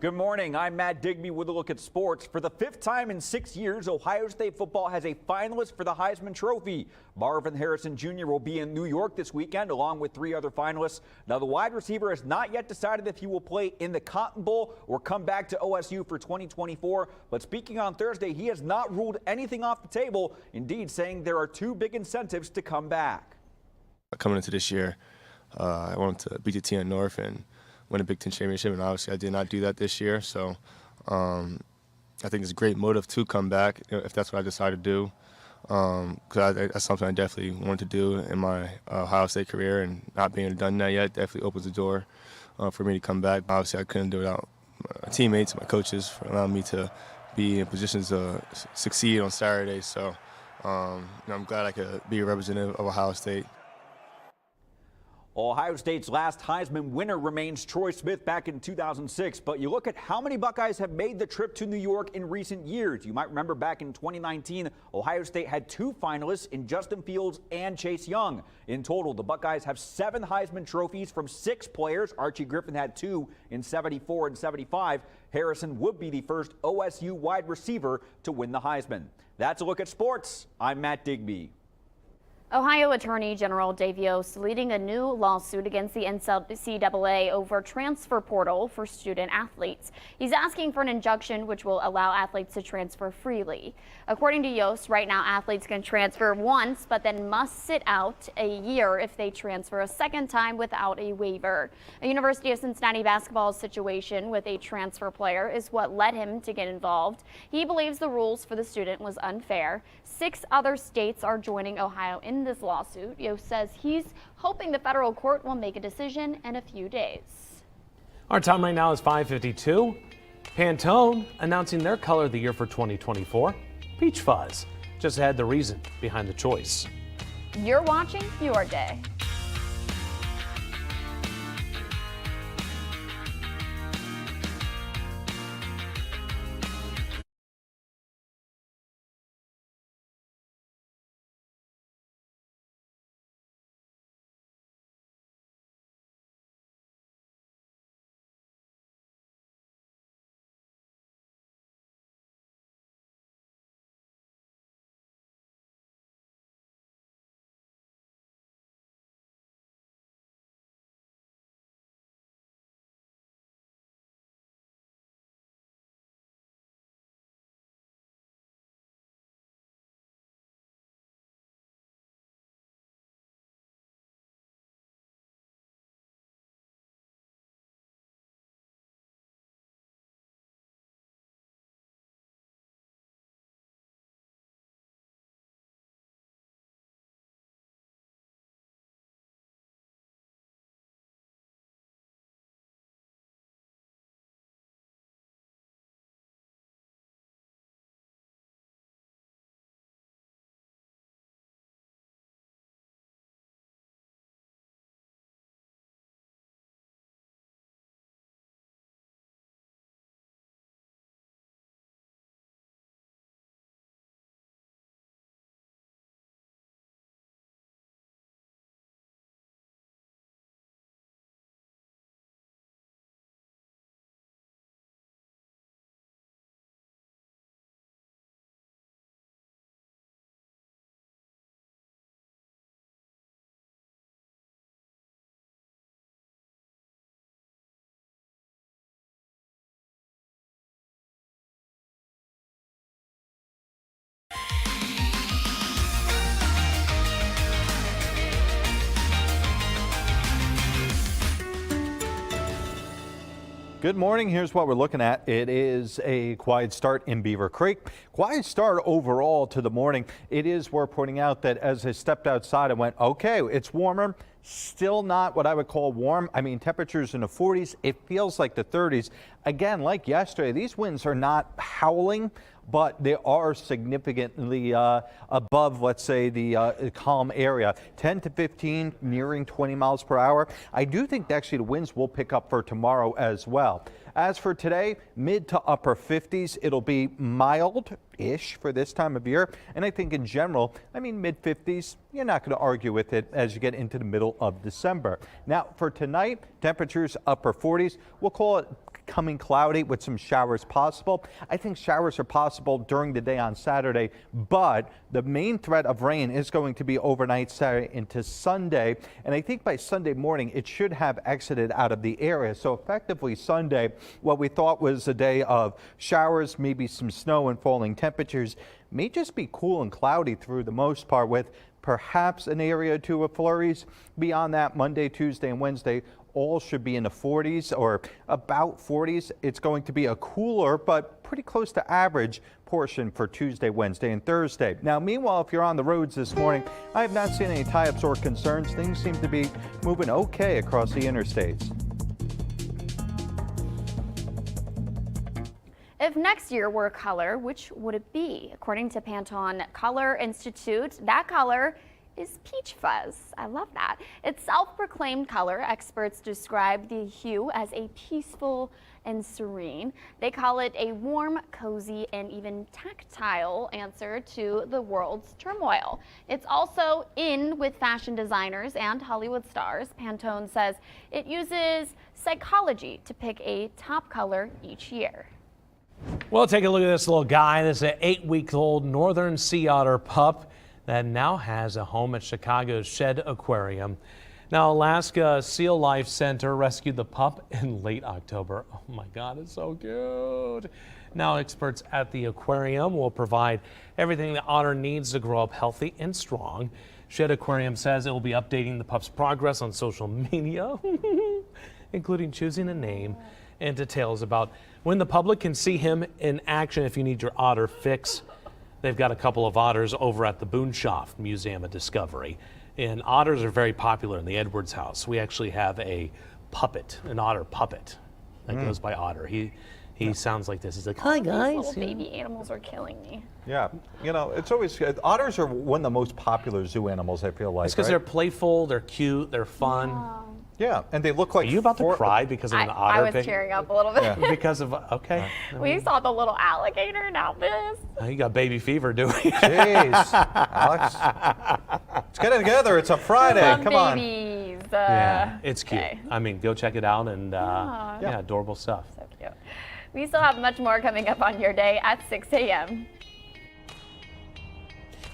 Good morning. I'm Matt Digby with a look at sports. For the 5th time in 6 years, Ohio State football has a finalist for the Heisman Trophy. Marvin Harrison Jr. will be in New York this weekend along with 3 other finalists. Now, the wide receiver has not yet decided if he will play in the Cotton Bowl or come back to OSU for 2024. But speaking on Thursday, he has not ruled anything off the table, indeed saying there are 2 big incentives to come back.
Coming into this year, I wanted to beat the team at North and win a Big Ten championship, and obviously I did not do that this year. So I think it's a great motive to come back if that's what I decide to do, because that's something I definitely wanted to do in my Ohio State career, and not being done that yet definitely opens the door for me to come back. Obviously I couldn't do it without my teammates, my coaches, for allowing me to be in positions to succeed on Saturday. So I'm glad I could be a representative of Ohio State.
Ohio State's last Heisman winner remains Troy Smith back in 2006, but you look at how many Buckeyes have made the trip to New York in recent years. You might remember back in 2019, Ohio State had 2 finalists in Justin Fields and Chase Young. In total, the Buckeyes have 7 Heisman trophies from 6 players. Archie Griffin had 2 in 74 and 75. Harrison would be the first OSU wide receiver to win the Heisman. That's a look at sports. I'm Matt Digby.
Ohio Attorney General Dave Yost leading a new lawsuit against the NCAA over transfer portal for student athletes. He's asking for an injunction which will allow athletes to transfer freely. According to Yost, right now athletes can transfer once, but then must sit out a year if they transfer a second time without a waiver. A University of Cincinnati basketball situation with a transfer player is what led him to get involved. He believes the rules for the student was unfair. 6 other states are joining Ohio in this lawsuit. Yost says he's hoping the federal court will make a decision in a few days.
Our time right now is 5:52. Pantone announcing their color of the year for 2024, Peach Fuzz. Just ahead, the reason behind the choice.
You're watching Your Day.
Good morning. Here's what we're looking at. It is a quiet start in Beaver Creek. Quiet start overall to the morning. It is worth pointing out that as I stepped outside, I went, okay, it's warmer. Still not what I would call warm. I mean, temperatures in the 40s. It feels like the 30s. Again, like yesterday, these winds are not howling, but they are significantly above, let's say, the calm area. 10 to 15, nearing 20 miles per hour. I do think actually the winds will pick up for tomorrow as well. As for today, mid to upper 50s. It'll be mild-ish for this time of year. And I think in general, I mean, mid-50s, you're not going to argue with it as you get into the middle of December. Now, for tonight, temperatures upper 40s. We'll call it coming cloudy with some showers possible. I think showers are possible during the day on Saturday, but the main threat of rain is going to be overnight Saturday into Sunday. And I think by Sunday morning, it should have exited out of the area. So effectively Sunday, what we thought was a day of showers, maybe some snow and falling temperatures, may just be cool and cloudy through the most part with perhaps an area or two of flurries. Beyond that, Monday, Tuesday, and Wednesday, all should be in the 40s or about 40s. It's going to be a cooler but pretty close to average portion for Tuesday, Wednesday, and Thursday. Now, meanwhile, if you're on the roads this morning, I have not seen any tie-ups or concerns. Things seem to be moving okay across the interstates.
If next year were a color, which would it be? According to Pantone Color Institute, that color is peach fuzz. I love that. It's self-proclaimed color. Experts describe the hue as a peaceful and serene. They call it a warm, cozy, and even tactile answer to the world's turmoil. It's also in with fashion designers and Hollywood stars. Pantone says it uses psychology to pick a top color each year.
Well, take a look at this little guy. This is an 8-week-old northern sea otter pup that now has a home at Chicago's Shed Aquarium. Now, Alaska Seal Life Center rescued the pup in late October. Oh my God, it's so cute. Now, experts at the aquarium will provide everything the otter needs to grow up healthy and strong. Shed Aquarium says it will be updating the pup's progress on social media, including choosing a name and details about when the public can see him in action if you need your otter fix. They've got a couple of otters over at the Boonshoft Museum of Discovery. And otters are very popular in the Edwards house. We actually have a puppet, an otter puppet that goes by Otter. He sounds like this. He's like, hi guys.
These little baby animals are killing me.
Yeah, you know, it's always, otters are one of the most popular zoo animals, I feel like.
It's because they're playful, they're cute, they're fun.
Yeah, and they look like.
Are you about to cry because of an otter?
I was tearing up a little bit.
Yeah.
Because of, okay.
We saw the little alligator, now this.
Oh, you got baby fever, do we?
Jeez, Alex. Let's get it together. It's a Friday. Come on.
Babies.
Yeah, it's cute.
Okay.
I mean, go check it out and yeah, adorable stuff.
So cute. We still have much more coming up on your day at 6 a.m.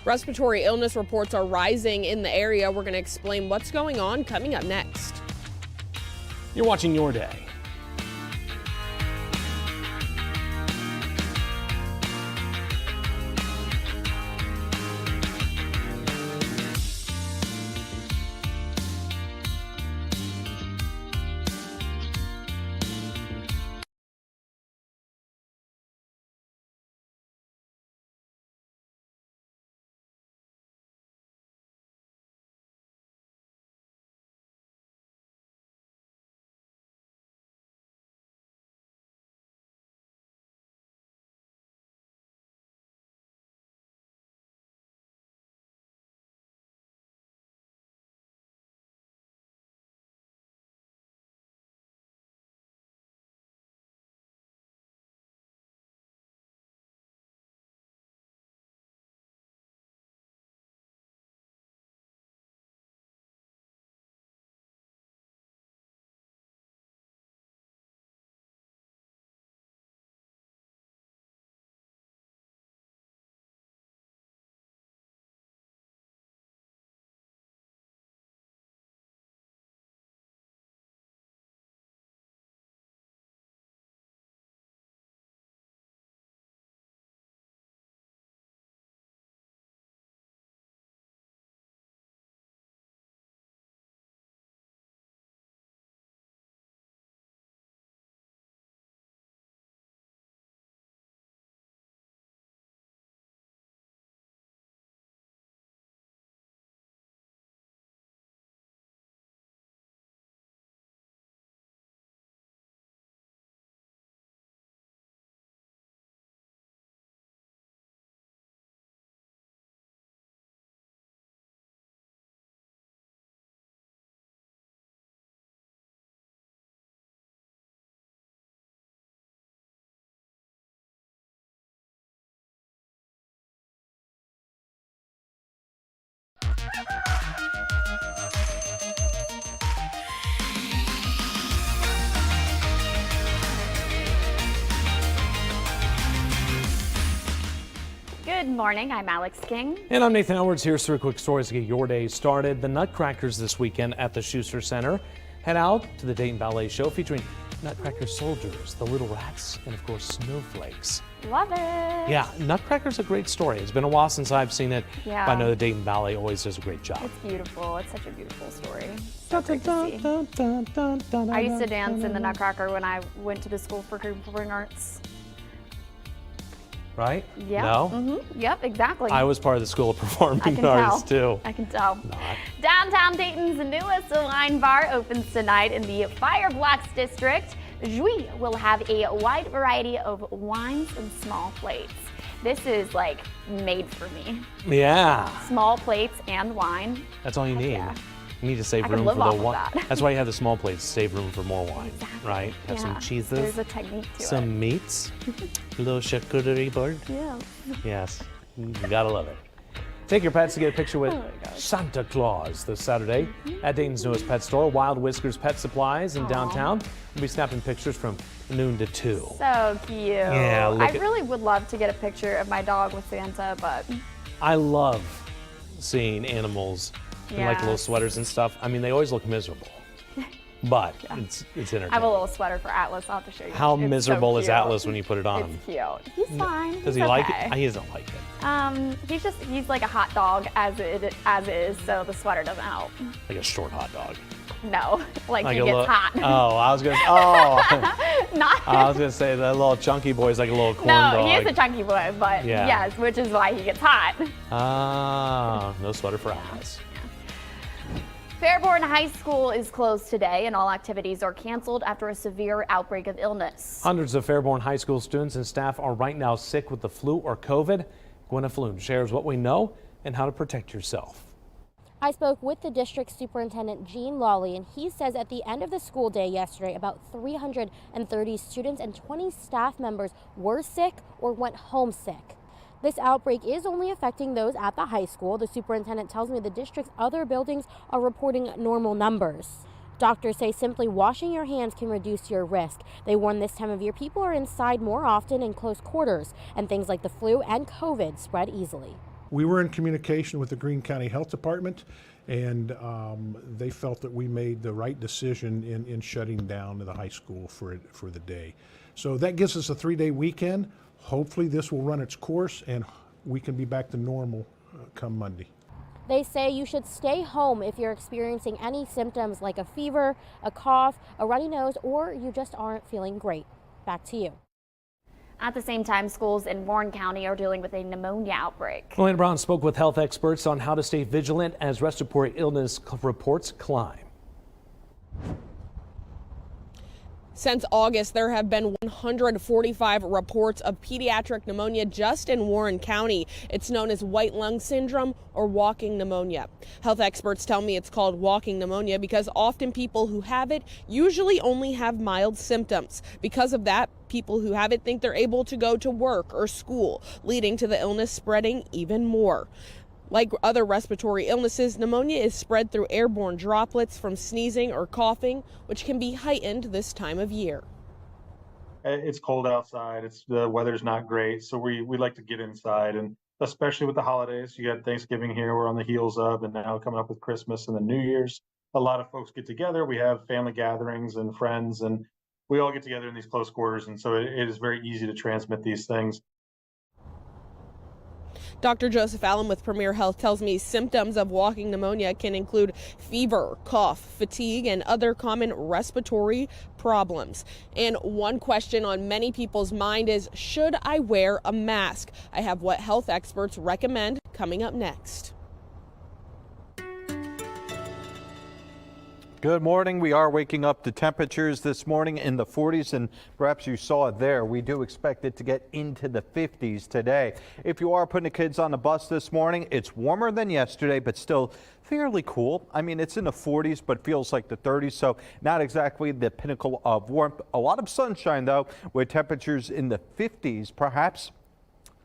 Respiratory illness reports are rising in the area. We're going to explain what's going on coming up next.
You're watching Your Day.
Good morning, I'm Alex King.
And I'm Nathan Edwards. Here's 3 quick stories to get your day started. The Nutcrackers this weekend at the Schuster Center head out to the Dayton Ballet Show featuring Nutcracker soldiers, the Little Rats, and of course snowflakes.
Love it.
Yeah, Nutcracker's a great story. It's been a while since I've seen it.
Yeah.
But I know the Dayton Ballet always does a great job.
It's beautiful. It's such a beautiful story. So great to see. I used to dance in the Nutcracker when I went to the School for Performing Arts.
Right?
Yeah.
No?
Yep, exactly.
I was part of the School of
I
Performing
can
Arts
tell.
too.
I can tell.
Not.
Downtown Dayton's newest wine bar opens tonight in the Fire Blocks District. Jouy will have a wide variety of wines and small plates. This is like made for me.
Yeah.
Small plates and wine.
That's all you need.
Yeah.
You need to save
I could
room
live
for the
off of
wine.
that.
That's why you have the small plates, save room for more wine, right? Have
Yeah.
some cheeses,
There's a technique to
some meats, a little charcuterie board.
Yeah.
Yes, you gotta love it. Take your pets to get a picture with
Oh my gosh.
Santa Claus this Saturday at Dayton's newest pet store, Wild Whiskers Pet Supplies in downtown. We'll be snapping pictures from noon to 2.
So cute.
Yeah,
I really would love to get a picture of my dog with Santa, but
I love seeing animals in like little
Yes.
sweaters and stuff. I mean, they always look miserable, but it's entertaining.
I have a little sweater for Atlas. I'll have to show you.
How
It's so
miserable is
cute.
Atlas when you put it on him?
It's cute. He's fine.
Does
He's
he like
okay.
it? He doesn't like it.
He's like a hot dog as it is, so the sweater doesn't help.
Like a short hot dog.
No, like he
a
gets
little,
hot.
Oh, I was gonna. Oh,
Not.
I was gonna say that little chunky boy is like a little corn
No,
dog.
he is a chunky boy, but
Yeah.
yes, which is why he gets hot.
Ah, no sweater for Atlas.
Fairborn High School is closed today, and all activities are canceled after a severe outbreak of illness.
Hundreds of Fairborn High School students and staff are right now sick with the flu or COVID. Gwen Floon shares what we know and how to protect yourself.
I spoke with the district superintendent, Gene Lawley, and he says at the end of the school day yesterday, about 330 students and 20 staff members were sick or went home sick. This outbreak is only affecting those at the high school. The superintendent tells me the district's other buildings are reporting normal numbers. Doctors say simply washing your hands can reduce your risk. They warn this time of year people are inside more often in close quarters, and things like the flu and COVID spread easily.
We were in communication with the Greene County Health Department, and they felt that we made the right decision in shutting down the high school for the day. So that gives us a 3-day weekend. Hopefully this will run its course and we can be back to normal come Monday.
They say you should stay home if you're experiencing any symptoms like a fever, a cough, a runny nose, or you just aren't feeling great. Back to you.
At the same time, schools in Warren County are dealing with a pneumonia outbreak.
Elena Brown spoke with health experts on how to stay vigilant as respiratory illness reports climb.
Since August, there have been 145 reports of pediatric pneumonia just in Warren County. It's known as white lung syndrome or walking pneumonia. Health experts tell me it's called walking pneumonia because often people who have it usually only have mild symptoms. Because of that, people who have it think they're able to go to work or school, leading to the illness spreading even more. Like other respiratory illnesses, pneumonia is spread through airborne droplets from sneezing or coughing, which can be heightened this time of year.
It's cold outside. The weather's not great, so we like to get inside, and especially with the holidays. You got Thanksgiving here, we're on the heels of, and now coming up with Christmas and the New Year's. A lot of folks get together. We have family gatherings and friends, and we all get together in these close quarters, and so it is very easy to transmit these things.
Dr. Joseph Allen with Premier Health tells me symptoms of walking pneumonia can include fever, cough, fatigue, and other common respiratory problems. And one question on many people's mind is, should I wear a mask? I have what health experts recommend coming up next.
Good morning. We are waking up to temperatures this morning in the 40s, and perhaps you saw it there. We do expect it to get into the 50s today. If you are putting the kids on the bus this morning, it's warmer than yesterday, but still fairly cool. I mean, it's in the 40s, but feels like the 30s, so not exactly the pinnacle of warmth. A lot of sunshine, though, with temperatures in the 50s, perhaps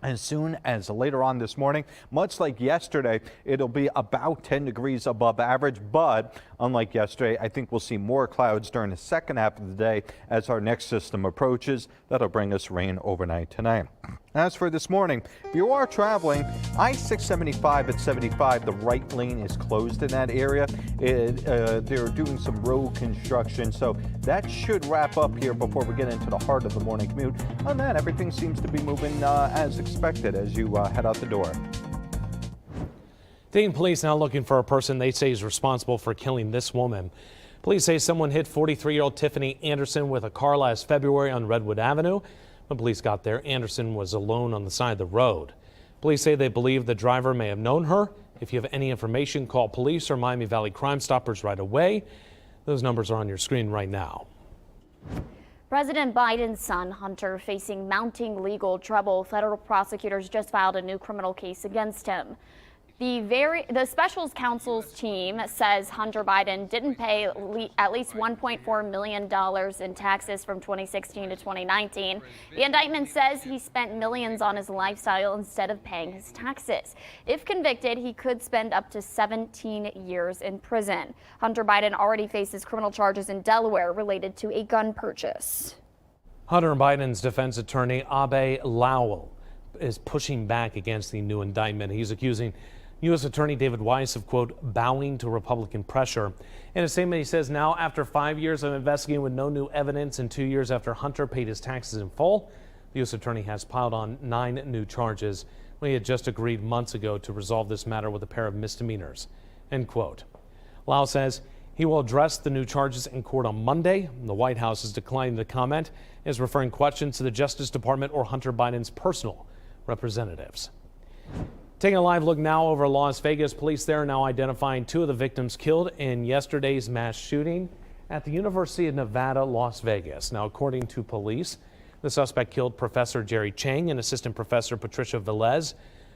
as soon as later on this morning. Much like yesterday, it'll be about 10 degrees above average, but unlike yesterday, I think we'll see more clouds during the second half of the day as our next system approaches. That'll bring us rain overnight tonight. As for this morning, if you are traveling, I-675 at 75, the right lane is closed in that area. They're doing some road construction, so that should wrap up here before we get into the heart of the morning commute. On that, everything seems to be moving as expected as you head out the door.
Dayton police now looking for a person they say is responsible for killing this woman. Police say someone hit 43-year-old Tiffany Anderson with a car last February on Redwood Avenue. When police got there, Anderson was alone on the side of the road. Police say they believe the driver may have known her. If you have any information, call police or Miami Valley Crime Stoppers right away. Those numbers are on your screen right now.
President Biden's son, Hunter, facing mounting legal trouble. Federal prosecutors just filed a new criminal case against him. The specials counsel's team says Hunter Biden didn't pay at least $1.4 million in taxes from 2016 to 2019. The indictment says he spent millions on his lifestyle instead of paying his taxes. If convicted, he could spend up to 17 years in prison. Hunter Biden already faces criminal charges in Delaware related to a gun purchase.
Hunter Biden's defense attorney, Abe Lowell, is pushing back against the new indictment. He's accusing U.S. Attorney David Weiss of, quote, bowing to Republican pressure. In a statement, he says now, after 5 years of investigating with no new evidence and 2 years after Hunter paid his taxes in full, the U.S. Attorney has piled on 9 new charges when he had just agreed months ago to resolve this matter with a pair of misdemeanors, end quote. Lau says he will address the new charges in court on Monday. The White House is declining to comment and is referring questions to the Justice Department or Hunter Biden's personal representatives. Taking a live look now over Las Vegas, police there are now identifying 2 of the victims killed in yesterday's mass shooting at the University of Nevada, Las Vegas. Now, according to police, the suspect killed Professor Jerry Chang and Assistant Professor Patricia Velez.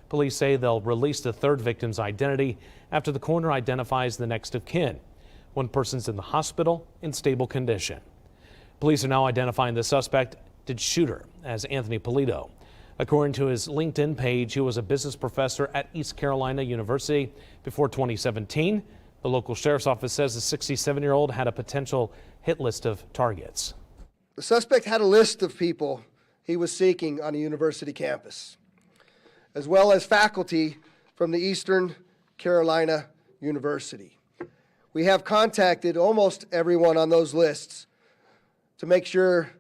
Police say they'll release the 3rd victim's identity after the coroner identifies the next of kin. One person's in the hospital in stable condition. Police are now identifying the suspected shooter as Anthony Polito. According to his LinkedIn page, he was a business professor at East Carolina University before 2017. The local sheriff's office says the 67-year-old had a potential hit list of targets.
The suspect had a list of people he was seeking on a university campus, as well as faculty from the Eastern Carolina University. We have contacted almost everyone on those lists to make sure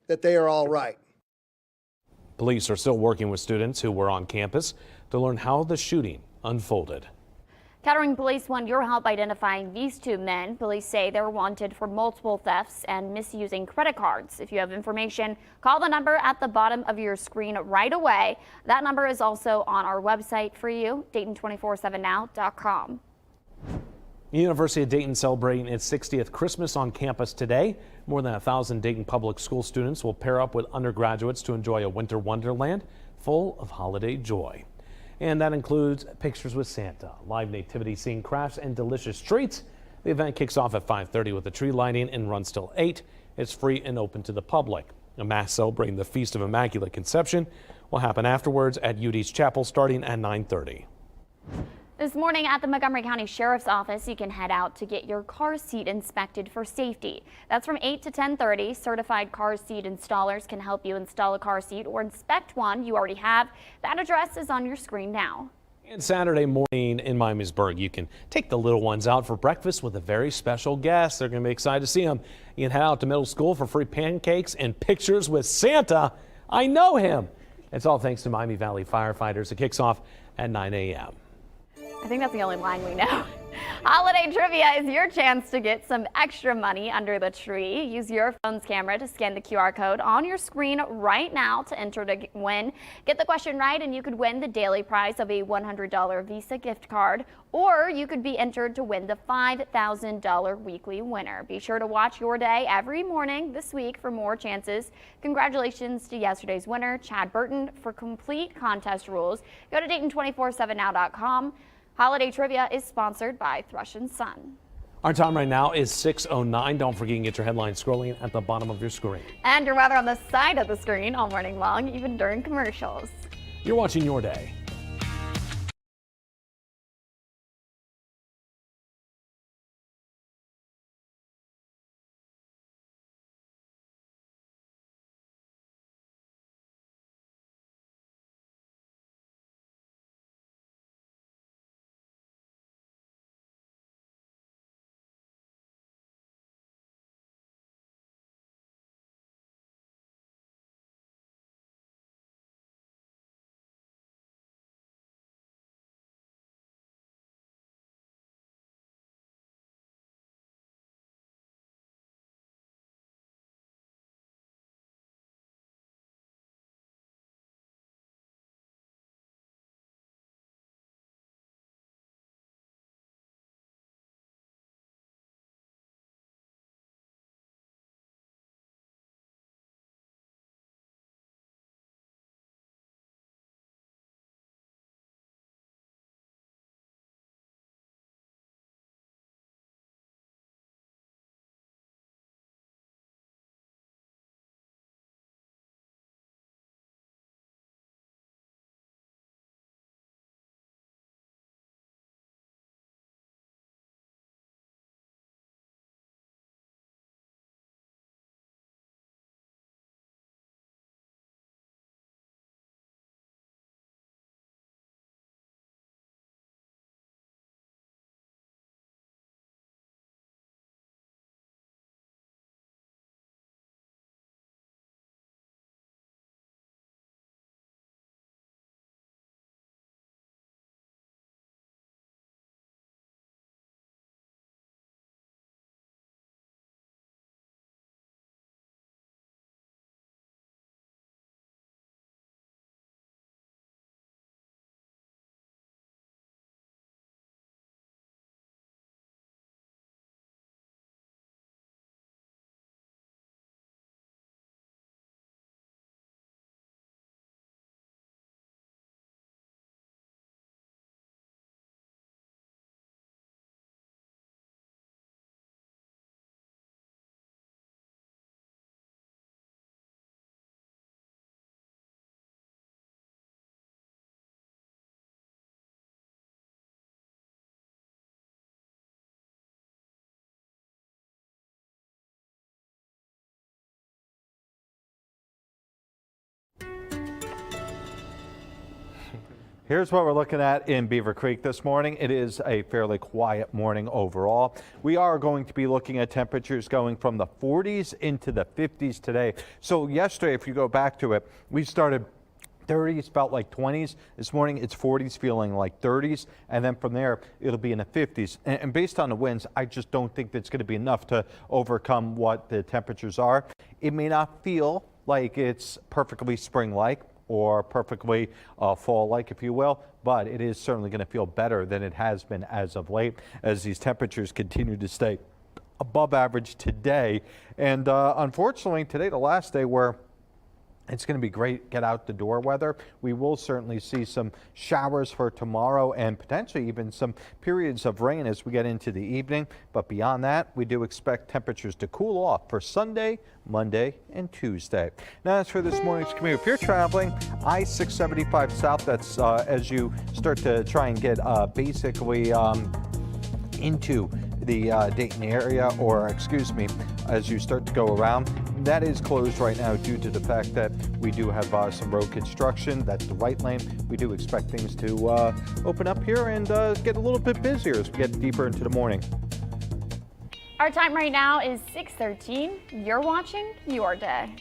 that they are all right.
Police are still working with students who were on campus to learn how the shooting unfolded.
Kettering police want your help identifying these 2 men. Police say they're wanted for multiple thefts and misusing credit cards. If you have information, call the number at the bottom of your screen right away. That number is also on our website for you, Dayton247now.com.
The University of Dayton celebrating its 60th Christmas on campus today. More than 1,000 Dayton public school students will pair up with undergraduates to enjoy a winter wonderland full of holiday joy. And that includes pictures with Santa, live nativity scene crafts, and delicious treats. The event kicks off at 5:30 with the tree lighting and runs till 8. It's free and open to the public. A mass celebrating the Feast of Immaculate Conception will happen afterwards at UD's chapel starting at 9:30.
This morning at the Montgomery County Sheriff's Office, you can head out to get your car seat inspected for safety. That's from 8 to 10:30. Certified car seat installers can help you install a car seat or inspect one you already have. That address is on your screen now.
And Saturday morning in Miamisburg, you can take the little ones out for breakfast with a very special guest. They're going to be excited to see them. You can head out to middle school for free pancakes and pictures with Santa. I know him. It's all thanks to Miami Valley firefighters. It kicks off at 9 a.m.
I think that's the only line we know. Holiday trivia is your chance to get some extra money under the tree. Use your phone's camera to scan the QR code on your screen right now to enter to win. Get the question right and you could win the daily prize of a $100 Visa gift card, or you could be entered to win the $5,000 weekly winner. Be sure to watch your day every morning this week for more chances. Congratulations to yesterday's winner, Chad Burton. For complete contest rules, go to Dayton247now.com. Holiday Trivia is sponsored by Thrush & Son.
Our time right now is 6:09. Don't forget you can get your headlines scrolling at the bottom of your screen.
And your weather on the side of the screen all morning long, even during commercials.
You're watching Your Day.
Here's what we're looking at in Beaver Creek this morning. It is a fairly quiet morning overall. We are going to be looking at temperatures going from the 40s into the 50s today. So yesterday, if you go back to it, we started 30s, felt like 20s. This morning, it's 40s, feeling like 30s. And then from there, it'll be in the 50s. And based on the winds, I just don't think that's going to be enough to overcome what the temperatures are. It may not feel like it's perfectly spring-like or perfectly fall-like, if you will, but it is certainly going to feel better than it has been as of late as these temperatures continue to stay above average today. And unfortunately, today, the last day where it's going to be great get out the door weather. We will certainly see some showers for tomorrow and potentially even some periods of rain as we get into the evening. But beyond that, we do expect temperatures to cool off for Sunday, Monday, and Tuesday. Now, as for this morning's commute, if you're traveling I-675 south, that's as you start to try and get basically into the Dayton area, or excuse me, as you start to go around, that is closed right now due to the fact that we do have some road construction. That's the right lane. We do expect things to open up here and get a little bit busier as we get deeper into the morning.
Our time right now is 6:13. You're watching Your Day.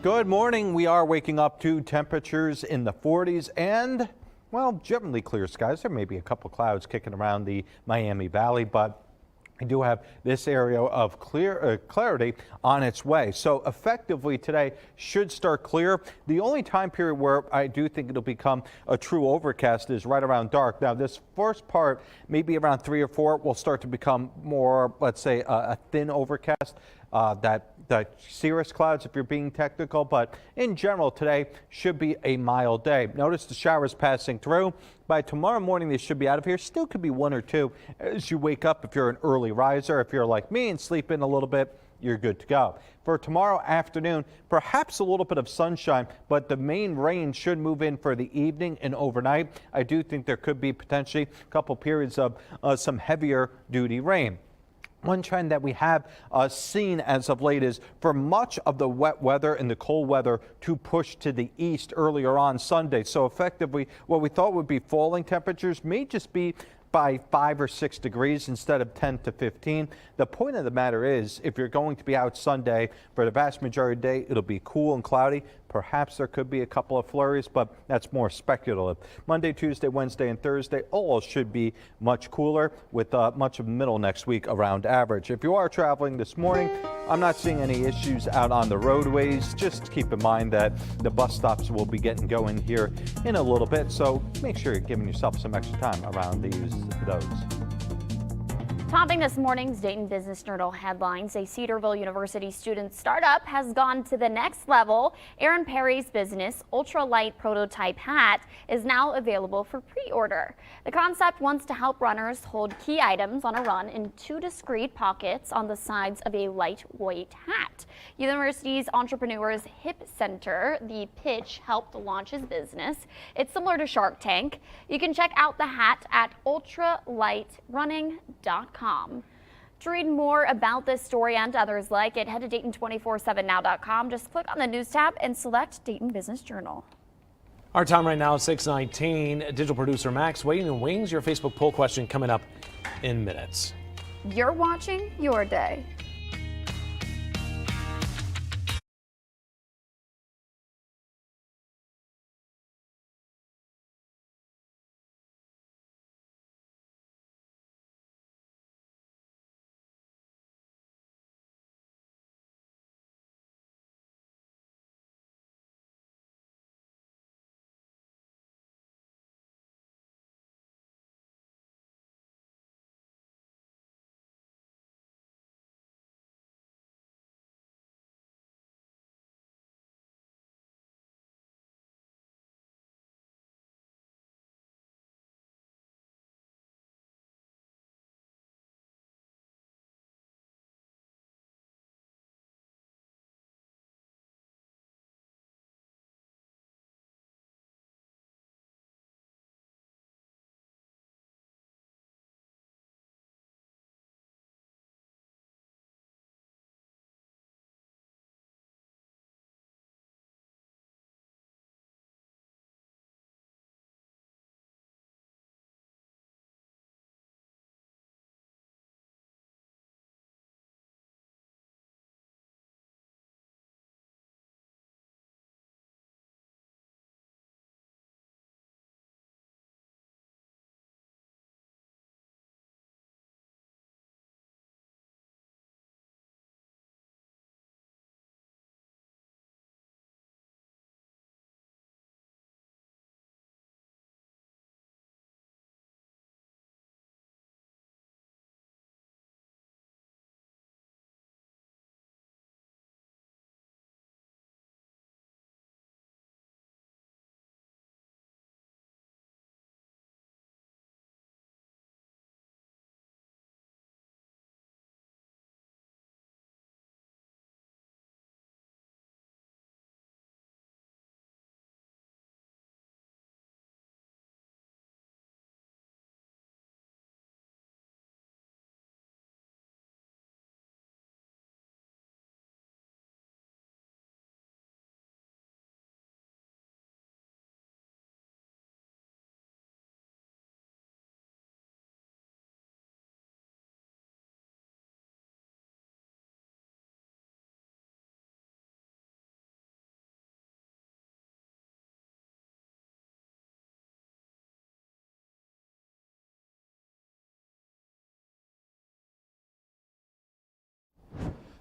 Good morning. We are waking up to temperatures in the 40s and, well, generally clear skies. There may be a couple clouds kicking around the Miami Valley, but we do have this area of clarity on its way. So effectively today should start clear. The only time period where I do think it'll become a true overcast is right around dark. Now this first part, maybe around 3 or 4, will start to become more, let's say, a thin overcast. that cirrus clouds if you're being technical, but in general today should be a mild day. Notice the showers passing through. By tomorrow morning, they should be out of here. Still could be 1 or 2 as you wake up if you're an early riser. If you're like me and sleep in a little bit, you're good to go. For tomorrow afternoon, perhaps a little bit of sunshine, but the main rain should move in for the evening and overnight. I do think there could be potentially a couple periods of some heavier duty rain. One trend that we have seen as of late is for much of the wet weather and the cold weather to push to the east earlier on Sunday. So effectively, what we thought would be falling temperatures may just be by 5 or 6 degrees instead of 10 to 15. The point of the matter is, if you're going to be out Sunday, for the vast majority of the day, it'll be cool and cloudy. Perhaps there could be a couple of flurries, but that's more speculative. Monday, Tuesday, Wednesday, and Thursday all should be much cooler, with much of the middle next week around average. If you are traveling this morning, I'm not seeing any issues out on the roadways. Just keep in mind that the bus stops will be getting going here in a little bit, so make sure you're giving yourself some extra time around those.
Topping this morning's Dayton Business Journal headlines, a Cedarville University student startup has gone to the next level. Aaron Perry's business, Ultralight Prototype Hat, is now available for pre-order. The concept wants to help runners hold key items on a run in 2 discrete pockets on the sides of a lightweight hat. University's Entrepreneurs Hip Center, the pitch, helped launch his business. It's similar to Shark Tank. You can check out the hat at ultralightrunning.com. To read more about this story and others like it, head to Dayton247now.com. Just click on the news tab and select Dayton Business Journal.
Our time right now is 6:19. Digital producer Max waiting in wings. Your Facebook poll question coming up in minutes.
You're watching Your Day.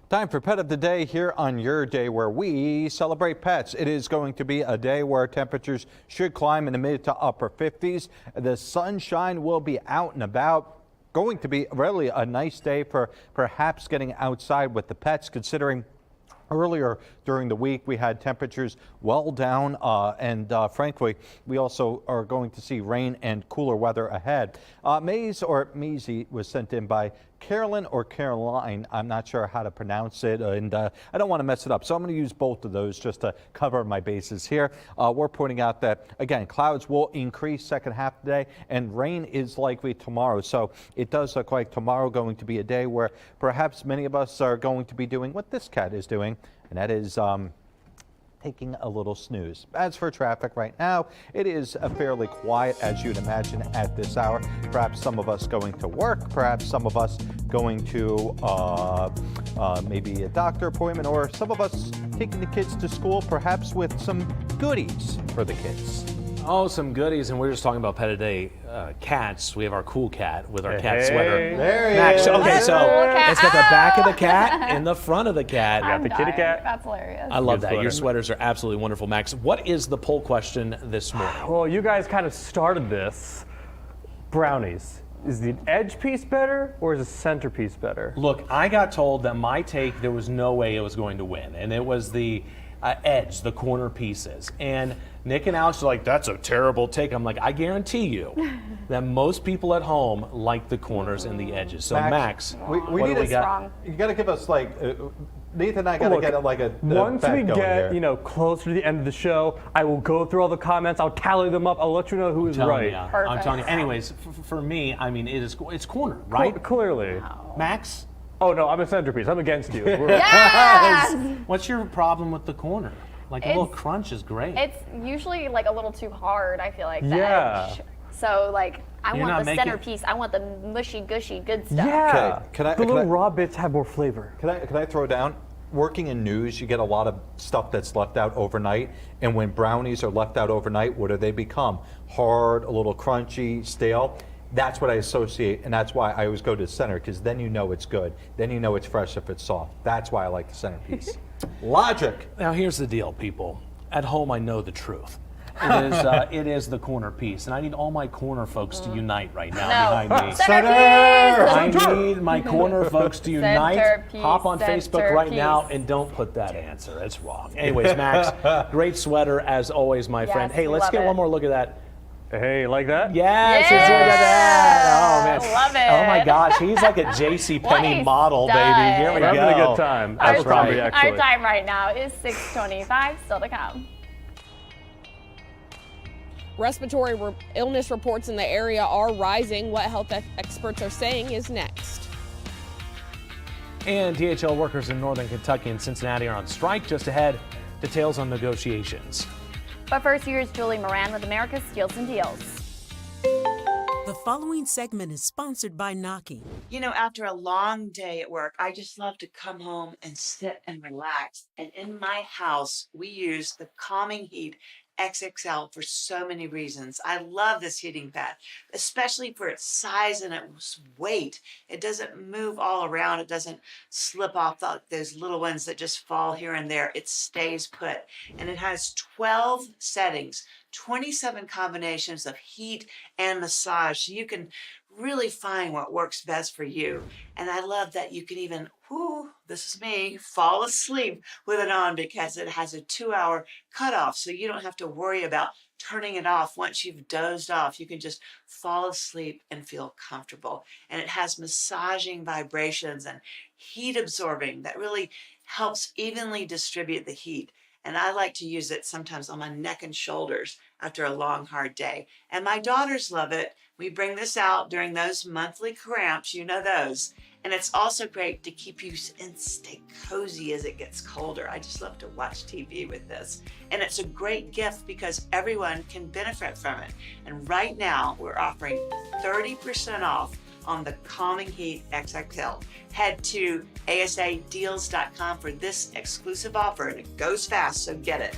Time for Pet of the Day here on Your Day, where we celebrate pets. It is going to be a day where temperatures should climb in the mid to upper 50s. The sunshine will be out and about. going to be really a nice day for perhaps getting outside with the pets, considering earlier during the week, we had temperatures well down, and frankly, we also are going to see rain and cooler weather ahead. Maze or Measy was sent in by Carolyn or Caroline. I'm not sure how to pronounce it, and I don't want to mess it up, so I'm going to use both of those just to cover my bases here. We're pointing out that, again, clouds will increase second half of the day, and rain is likely tomorrow. So it does look like tomorrow going to be a day where perhaps many of us are going to be doing what this cat is doing, and that is taking a little snooze. As for traffic right now, it is fairly quiet, as you'd imagine, at this hour. Perhaps some of us going to work, perhaps some of us going to maybe a doctor appointment, or some of us taking the kids to school, perhaps with some goodies for the kids.
Oh, some goodies, and we're just talking about Pet a Day cats. We have our cool cat with our cat sweater.
There he
Max,
is.
okay, so
Cool
let's get the back of the cat and the front of the cat.
Got the kitty cat.
That's hilarious.
I love
Good
that. Your
sweater.
sweaters are absolutely wonderful, Max. What is the poll question this morning?
Well, you guys kind of started this. Brownies. Is the edge piece better or is the centerpiece better?
Look, I got told that my take, there was no way it was going to win, and it was the edge, the corner pieces. And Nick and Alex are like, that's a terrible take. I'm like, I guarantee you that most people at home like the corners and the edges. So Max,
we
what
need
do we got?
You got to give us like, Nathan and I got to get like a
once
bet
we
going
get,
here.
closer to the end of the show, I will go through all the comments, I'll tally them up, I'll let you know who is right.
I'm telling you. Anyways, for me, I mean, it's corner, right?
Clearly.
Max?
Oh no, I'm a centerpiece. I'm against you.
Yes!
What's your problem with the corner? Like a little crunch is great.
It's usually like a little too hard, I feel like. The
Yeah.
edge. So like, I
You're
want
not
the
making-
centerpiece. I want the mushy, gushy, good stuff.
Yeah.
Okay, can I-
the
can
little
I-
raw bits have more flavor.
Can I throw down? Working in news, you get a lot of stuff that's left out overnight, and when brownies are left out overnight, what do they become? Hard, a little crunchy, stale. That's what I associate, and that's why I always go to the center, because then you know it's good. Then you know it's fresh if it's soft. That's why I like the centerpiece. Logic.
Now here's the deal, people. At home, I know the truth. It is the corner piece, and I need all my corner folks to unite right now behind me.
Centerpiece!
I need my corner folks to unite.
Centerpiece,
Hop on Facebook right now
centerpiece.
and don't put that answer. It's wrong. Anyways, Max, great sweater as always, my friend. Hey, let's
love
get
it.
one more look at that.
Hey, like that?
Yes, let's look at that. Oh man,
Love it.
Oh my gosh, he's like a J.C. Penney
What a
model,
stud.
baby. Here we
We're
go.
having a good time.
Our,
That's probably
our
actually.
time right now is 6:25. Still to come.
Respiratory illness reports in the area are rising. What health experts are saying is next.
And DHL workers in Northern Kentucky and Cincinnati are on strike. Just ahead, details on negotiations.
But first, here's Julie Moran with America's Steals and Deals.
The following segment is sponsored by Naki.
You know, after a long day at work, I just love to come home and sit and relax. And in my house, we use the Calming Heat XXL for so many reasons. I love this heating pad, especially for its size and its weight. It doesn't move all around. It doesn't slip off those little ones that just fall here and there. It stays put. And it has 12 settings, 27 combinations of heat and massage. So you can really find what works best for you. And I love that you can even, this is me, fall asleep with it on because it has a 2-hour cutoff. So you don't have to worry about turning it off once you've dozed off. You can just fall asleep and feel comfortable. And it has massaging vibrations and heat absorbing that really helps evenly distribute the heat. And I like to use it sometimes on my neck and shoulders after a long, hard day. And my daughters love it. We bring this out during those monthly cramps, you know those. And it's also great to keep you and stay cozy as it gets colder. I just love to watch TV with this. And it's a great gift because everyone can benefit from it. And right now, we're offering 30% off on the Calming Heat XXL. Head to asadeals.com for this exclusive offer, and it goes fast, so get it.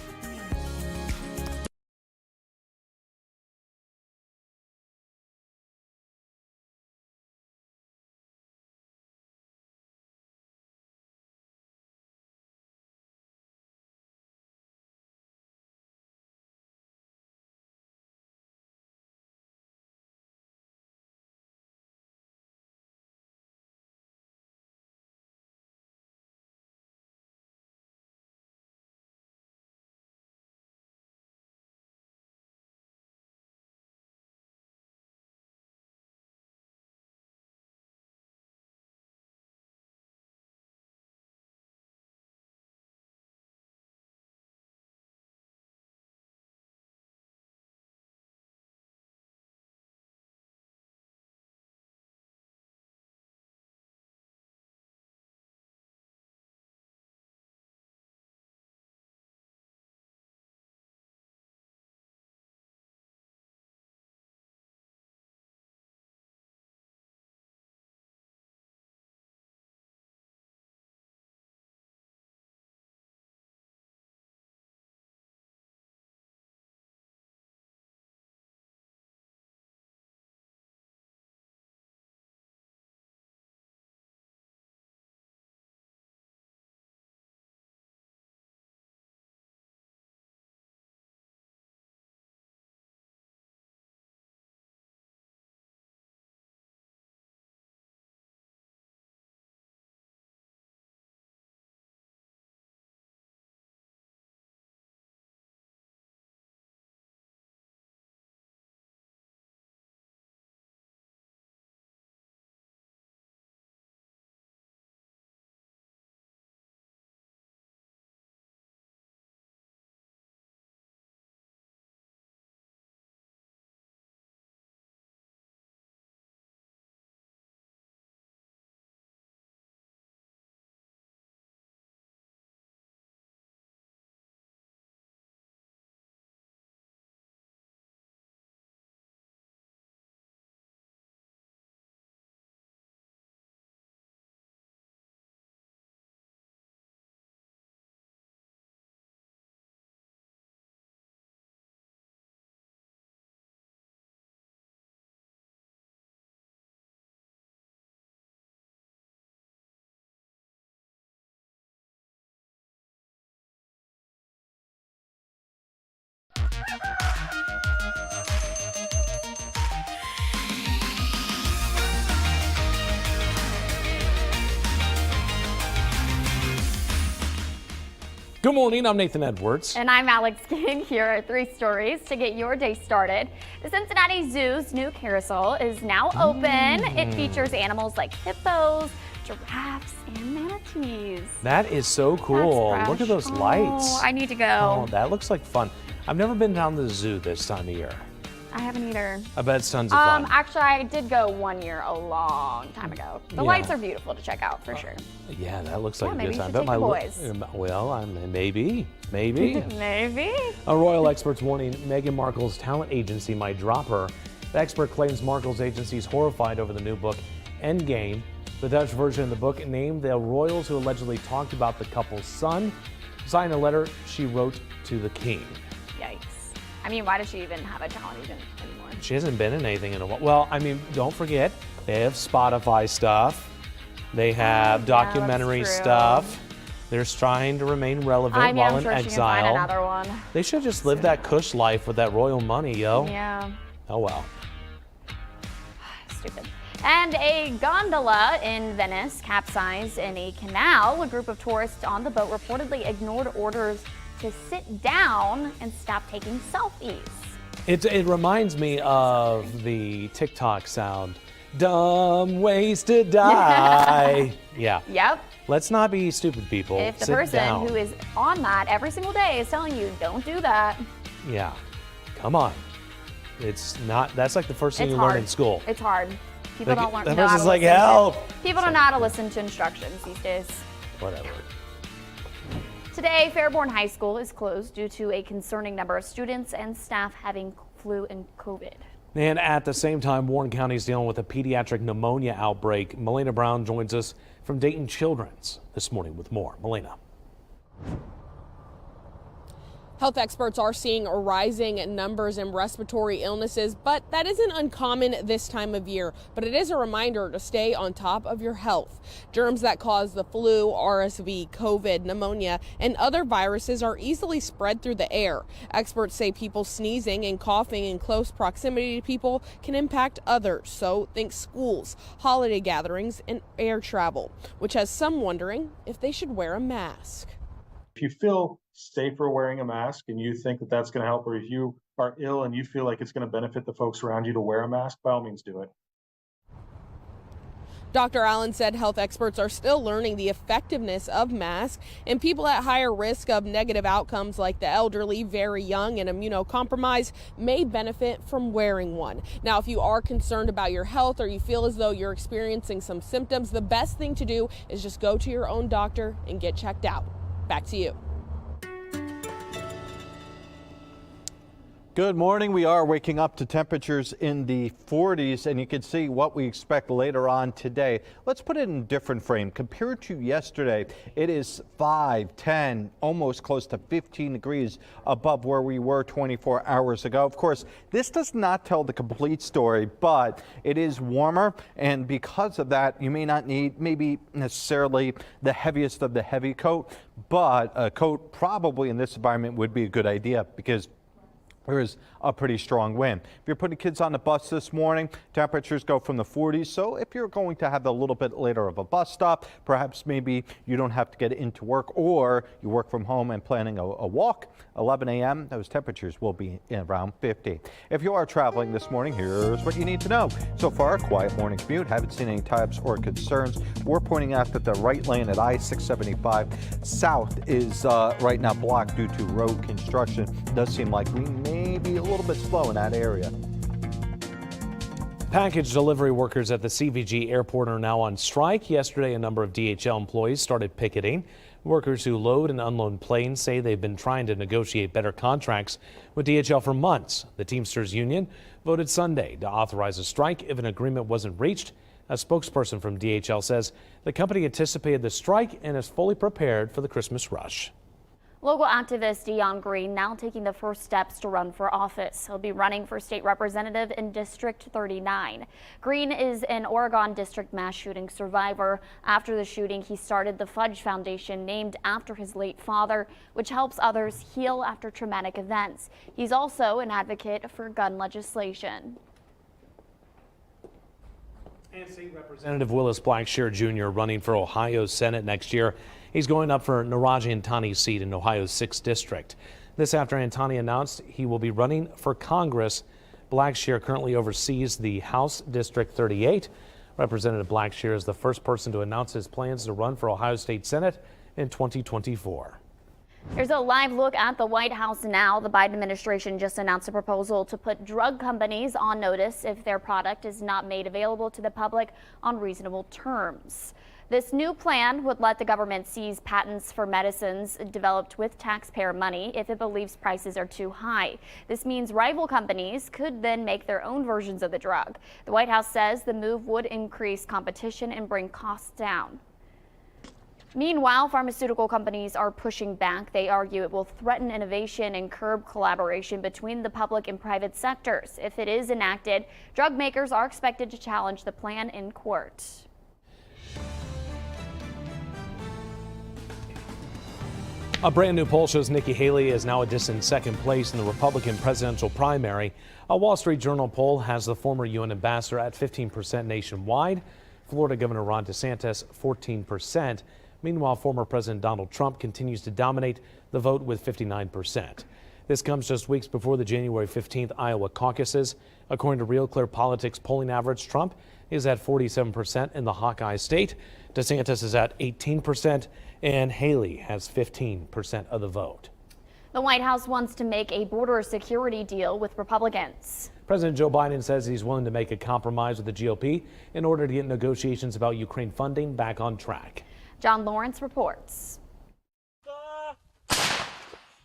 Good morning, I'm Nathan Edwards.
And I'm Alex King. Here are 3 stories to get your day started. The Cincinnati Zoo's new carousel is now open. It features animals like hippos, giraffes, and manatees.
That is so cool.
That's
Look at those
fresh.
lights.
Oh, I need to go.
Oh, that looks like fun. I've never been down to the zoo this time of year.
I haven't either.
I bet it's tons of fun.
Actually, I did go 1 year a long time ago. The lights are beautiful to check out for sure.
Yeah, that looks like a
maybe
good
you
time.
should take the boys.
Well, maybe.
Maybe.
A royal expert's warning Meghan Markle's talent agency might drop her. The expert claims Markle's agency is horrified over the new book, Endgame. The Dutch version of the book named the royals who allegedly talked about the couple's son, signed a letter she wrote to the king.
Yikes. I mean, why does she even have a talent agent anymore?
She hasn't been in anything in a while. Well, I mean, don't forget, they have Spotify stuff. They have documentary stuff. They're trying to remain relevant while
I'm
in
sure
exile.
she can find another one.
They should just live that cush life with that royal money, yo.
Yeah.
Oh well.
Stupid. And a gondola in Venice capsized in a canal. A group of tourists on the boat reportedly ignored orders to sit down and stop taking selfies.
It reminds me of the TikTok sound. Dumb ways to die. Yeah.
Yep.
Let's not be stupid people.
If the
Sit
person
down.
who is on that every single day is telling you, don't do that.
Yeah. Come on. It's not, that's like the first thing
It's
you
hard.
learn in school.
It's hard. People
Like,
don't learn.
that
know how
person's
to
like,
listen to-
help.
People don't know how to listen to instructions these days.
Whatever.
Today, Fairborn High School is closed due to a concerning number of students and staff having flu and COVID.
And at the same time, Warren County is dealing with a pediatric pneumonia outbreak. Melena Brown joins us from Dayton Children's this morning with more. Melena.
Health experts are seeing rising numbers in respiratory illnesses, but that isn't uncommon this time of year. But it is a reminder to stay on top of your health. Germs that cause the flu, RSV, COVID, pneumonia, and other viruses are easily spread through the air. Experts say people sneezing and coughing in close proximity to people can impact others. So think schools, holiday gatherings, and air travel, which has some wondering if they should wear a mask.
If you feel safer wearing a mask and you think that that's going to help, or if you are ill and you feel like it's going to benefit the folks around you to wear a mask, by all means do it.
Dr. Allen said health experts are still learning the effectiveness of masks, and people at higher risk of negative outcomes like the elderly, very young, and immunocompromised may benefit from wearing one. Now, if you are concerned about your health or you feel as though you're experiencing some symptoms, the best thing to do is just go to your own doctor and get checked out. Back to you.
Good morning. We are waking up to temperatures in the 40s, and you can see what we expect later on today. Let's put it in a different frame. Compared to yesterday, it is 5, 10, almost close to 15 degrees above where we were 24 hours ago. Of course, this does not tell the complete story, but it is warmer, and because of that, you may not need maybe necessarily the heaviest of the heavy coat, but a coat probably in this environment would be a good idea because there is a pretty strong wind. If you're putting kids on the bus this morning, temperatures go from the 40s. So if you're going to have a little bit later of a bus stop, perhaps maybe you don't have to get into work, or you work from home and planning a walk, 11 a.m., those temperatures will be around 50. If you are traveling this morning, here's what you need to know. So far, a quiet morning commute. Haven't seen any types or concerns. We're pointing out that the right lane at I-675 south is right now blocked due to road construction. It does seem like we may be a little bit slow in that area.
Package delivery workers at the CVG airport are now on strike. Yesterday, a number of DHL employees started picketing. Workers who load and unload planes say they've been trying to negotiate better contracts with DHL for months. The Teamsters Union voted Sunday to authorize a strike if an agreement wasn't reached. A spokesperson from DHL says the company anticipated the strike and is fully prepared for the Christmas rush.
Local activist Greene now taking the first steps to run for office. He'll be running for state representative in District 39. Greene is an Oregon district mass shooting survivor. After the shooting, he started the Fudge Foundation, named after his late father, which helps others heal after traumatic events. He's also an advocate for gun legislation.
And State Representative Willis Blackshear Jr. running for Ohio Senate next year. He's going up for Naraji Antani's seat in Ohio's 6th district. This after Antani announced he will be running for Congress. Blackshear currently oversees the House District 38. Representative Blackshear is the first person to announce his plans to run for Ohio State Senate in 2024.
There's a live look at the White House now. The Biden administration just announced a proposal to put drug companies on notice if their product is not made available to the public on reasonable terms. This new plan would let the government seize patents for medicines developed with taxpayer money if it believes prices are too high. This means rival companies could then make their own versions of the drug. The White House says the move would increase competition and bring costs down. Meanwhile, pharmaceutical companies are pushing back. They argue it will threaten innovation and curb collaboration between the public and private sectors. If it is enacted, drug makers are expected to challenge the plan in court.
A brand new poll shows Nikki Haley is now a distant second place in the Republican presidential primary. A Wall Street Journal poll has the former UN ambassador at 15% nationwide. Florida Governor Ron DeSantis, 14%. Meanwhile, former President Donald Trump continues to dominate the vote with 59%. This comes just weeks before the January 15th Iowa caucuses. According to Real Clear Politics polling average, Trump is at 47% in the Hawkeye state. DeSantis is at 18%, and Haley has 15% of the vote.
The White House wants to make a border security deal with Republicans.
President Joe Biden says he's willing to make a compromise with the GOP in order to get negotiations about Ukraine funding back on track.
John Lawrence reports.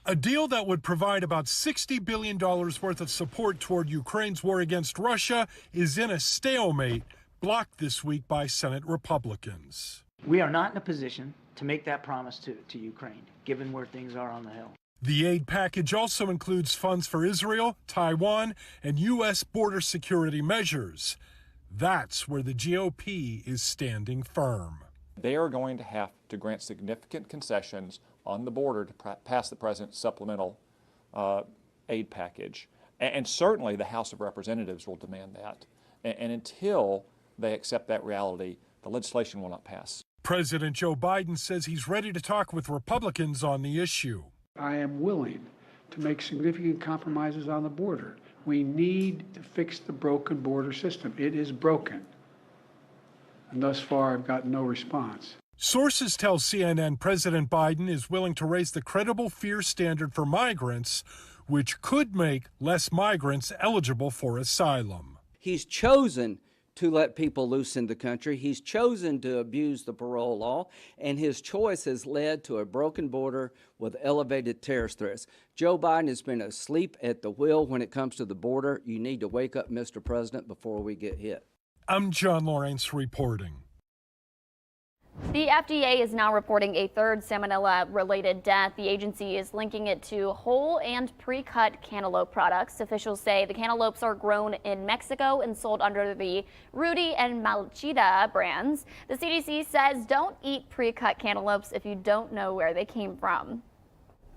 A deal that would provide about $60 billion worth of support toward Ukraine's war against Russia is in a stalemate, blocked this week by Senate Republicans.
We are not in a position to make that promise to Ukraine, given where things are on the Hill.
The aid package also includes funds for Israel, Taiwan, and U.S. border security measures. That's where the GOP is standing firm.
They are going to have to grant significant concessions on the border to pass the president's supplemental aid package. And certainly the House of Representatives will demand that. And until they accept that reality, the legislation will not pass.
President Joe Biden says he's ready to talk with Republicans on the issue.
I am willing to make significant compromises on the border. We need to fix the broken border system. It is broken. And thus far, I've gotten no response.
Sources tell CNN President Biden is willing to raise the credible fear standard for migrants, which could make less migrants eligible for asylum.
He's chosen to let people loose in the country. He's chosen to abuse the parole law, and his choice has led to a broken border with elevated terrorist threats. Joe Biden has been asleep at the wheel when it comes to the border. You need to wake up, Mr. President, before we get hit.
I'm John Lawrence reporting.
The FDA is now reporting a third salmonella-related death. The agency is linking it to whole and pre-cut cantaloupe products. Officials say the cantaloupes are grown in Mexico and sold under the Rudy and Malchita brands. The CDC says don't eat pre-cut cantaloupes if you don't know where they came from.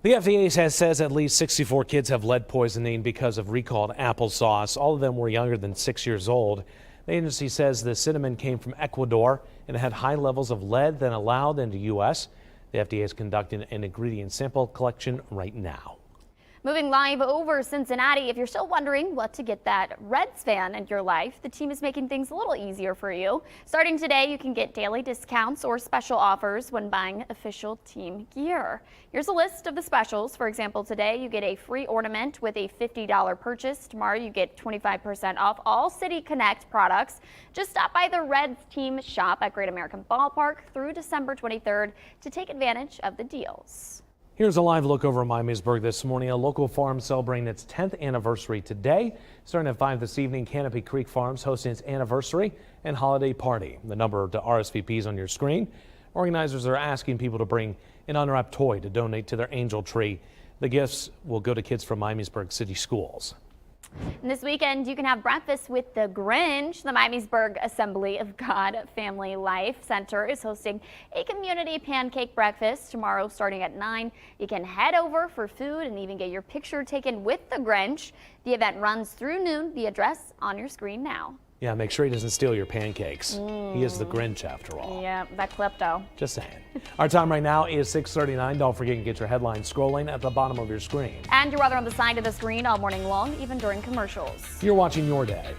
The FDA says at least 64 kids have lead poisoning because of recalled applesauce. All of them were younger than 6 years old. The agency says the cinnamon came from Ecuador and had high levels of lead than allowed in the U.S. The FDA is conducting an ingredient sample collection right now.
Moving live over Cincinnati, if you're still wondering what to get that Reds fan in your life, the team is making things a little easier for you. Starting today, you can get daily discounts or special offers when buying official team gear. Here's a list of the specials. For example, today you get a free ornament with a $50 purchase. Tomorrow you get 25% off all City Connect products. Just stop by the Reds team shop at Great American Ballpark through December 23rd to take advantage of the deals.
Here's a live look over Miamisburg this morning. A local farm celebrating its 10th anniversary today. Starting at 5 this evening, Canopy Creek Farms hosting its anniversary and holiday party. The number to RSVPs on your screen. Organizers are asking people to bring an unwrapped toy to donate to their angel tree. The gifts will go to kids from Miamisburg City Schools.
And this weekend, you can have breakfast with the Grinch. The Miamisburg Assembly of God Family Life Center is hosting a community pancake breakfast tomorrow starting at 9. You can head over for food and even get your picture taken with the Grinch. The event runs through noon. The address on your screen now.
Yeah, make sure he doesn't steal your pancakes. He is the Grinch after all.
Yeah, that klepto.
Just saying. Our time right now is 6:39. Don't forget to get your headlines scrolling at the bottom of your screen.
And your weather on the side of the screen all morning long, even during commercials.
You're watching Your Day.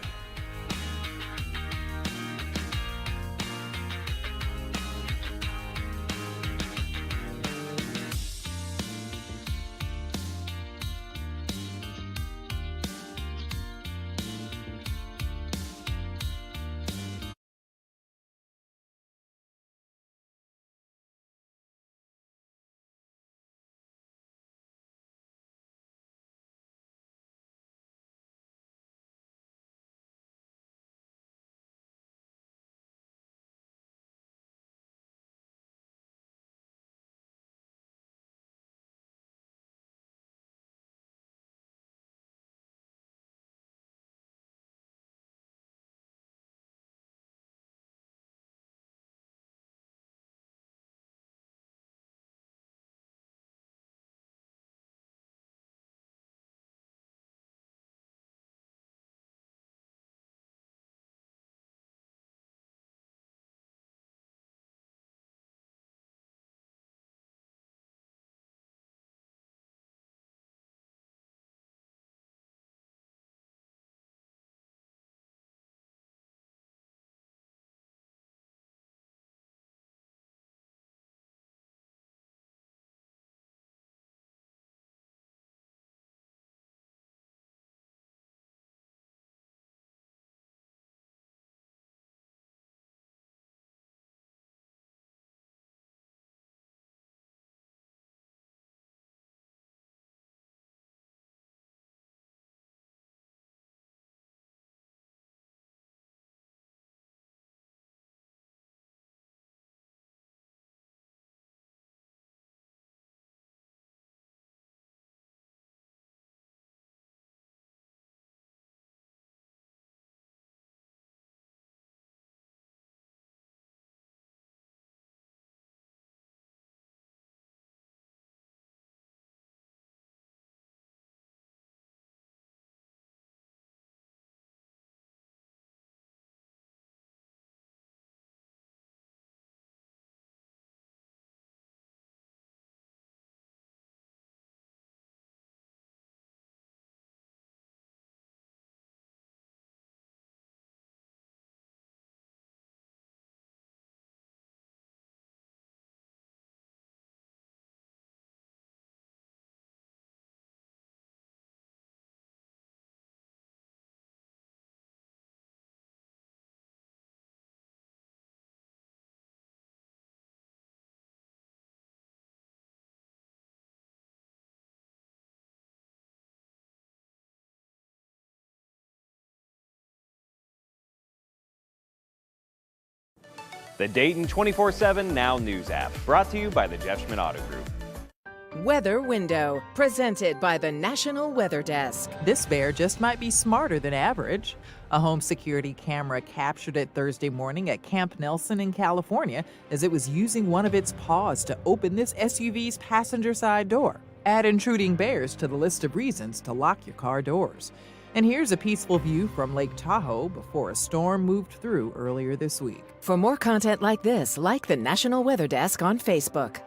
The Dayton 24/7 Now News app, brought to you by the Jeffshman Auto Group.
Weather Window, presented by the National Weather Desk.
This bear just might be smarter than average. A home security camera captured it Thursday morning at Camp Nelson in California as it was using one of its paws to open this SUV's passenger side door. Add intruding bears to the list of reasons to lock your car doors. And here's a peaceful view from Lake Tahoe before a storm moved through earlier this week.
For more content like this, like the National Weather Desk on Facebook.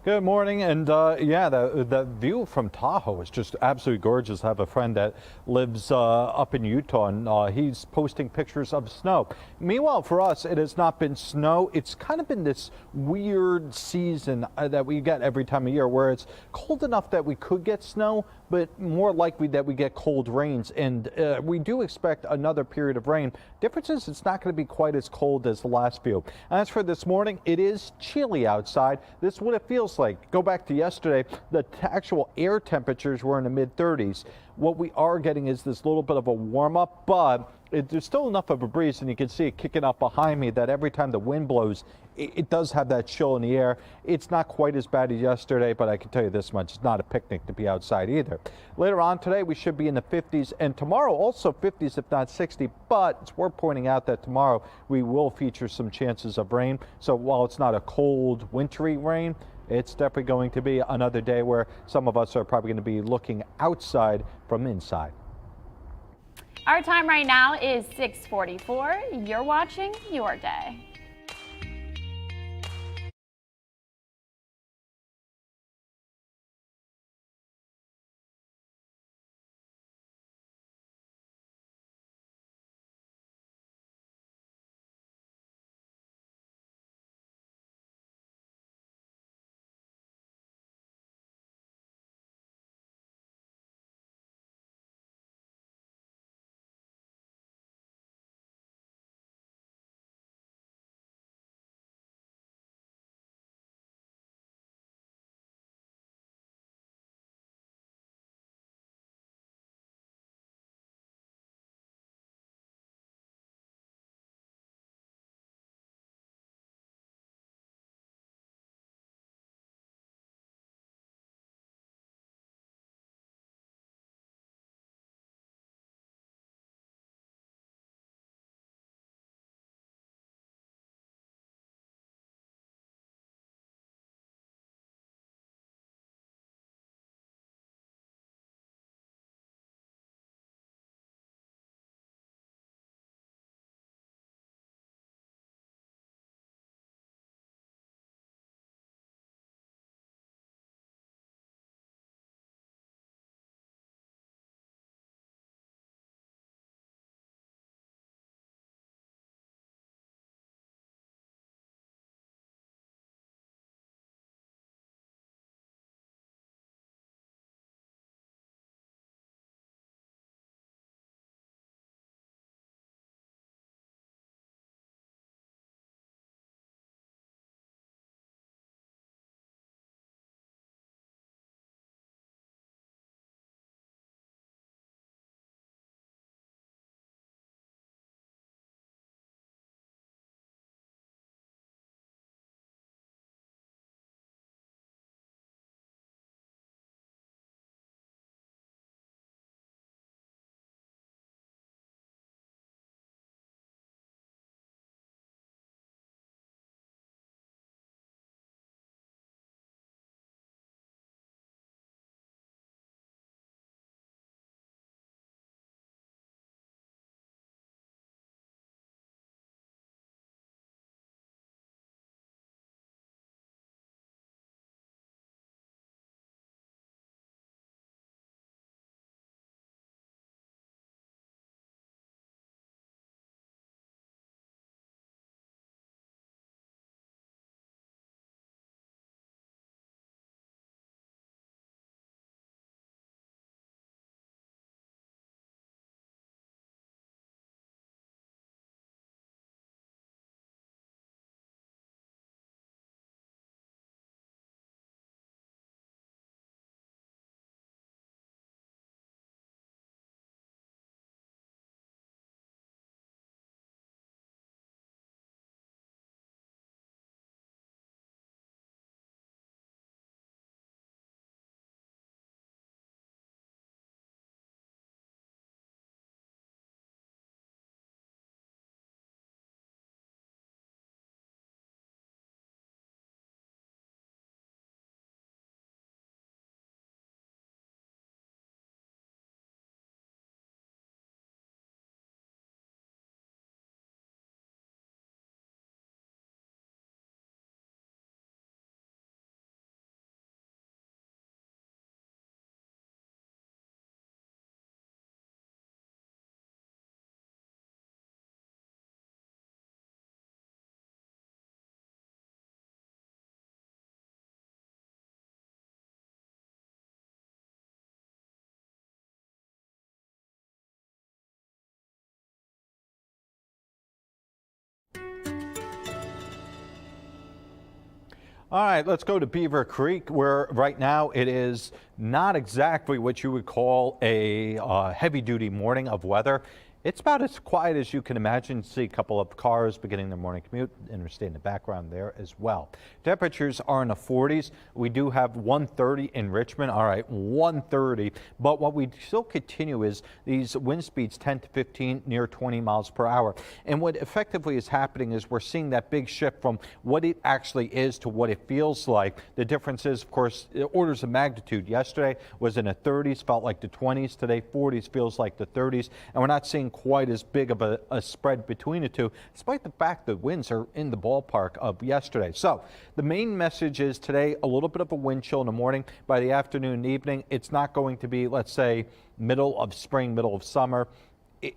Good morning, and yeah, the view from Tahoe is just absolutely gorgeous. I have a friend that lives up in Utah, and he's posting pictures of snow. Meanwhile, for us, it has not been snow. It's kind of been this weird season that we get every time of year where it's cold enough that we could get snow, but more likely that we get cold rains, and we do expect another period of rain. Difference is it's not going to be quite as cold as the last few. As for this morning, it is chilly outside. This is what it feels like. Go back to yesterday, the actual air temperatures were in the mid-30s. What we are getting is this little bit of a warm-up, but there's still enough of a breeze, and you can see it kicking up behind me, that every time the wind blows, it does have that chill in the air. It's not quite as bad as yesterday, but I can tell you this much, it's not a picnic to be outside either. Later on today, we should be in the 50s, and tomorrow also 50s, if not 60, but it's worth pointing out that tomorrow we will feature some chances of rain. So while it's not a cold, wintry rain, it's definitely going to be another day where some of us are probably going to be looking outside from inside.
Our time right now is 6:44. You're watching Your Day.
All right, let's go to Beaver Creek, where right now it is not exactly what you would call a heavy-duty morning of weather. It's about as quiet as you can imagine. See a couple of cars beginning their morning commute, interstate in the background there as well. Temperatures are in the 40s. We do have 130 in Richmond. All right, 130. But what we still continue is these wind speeds 10 to 15, near 20 miles per hour. And what effectively is happening is we're seeing that big shift from what it actually is to what it feels like. The difference is, of course, orders of magnitude. Yesterday was in the 30s, felt like the 20s. Today, 40s feels like the 30s. And we're not seeing quite as big of a spread between the two, despite the fact that winds are in the ballpark of yesterday. So the main message is today a little bit of a wind chill in the morning. By the afternoon and evening, it's not going to be, let's say, middle of spring, middle of summer.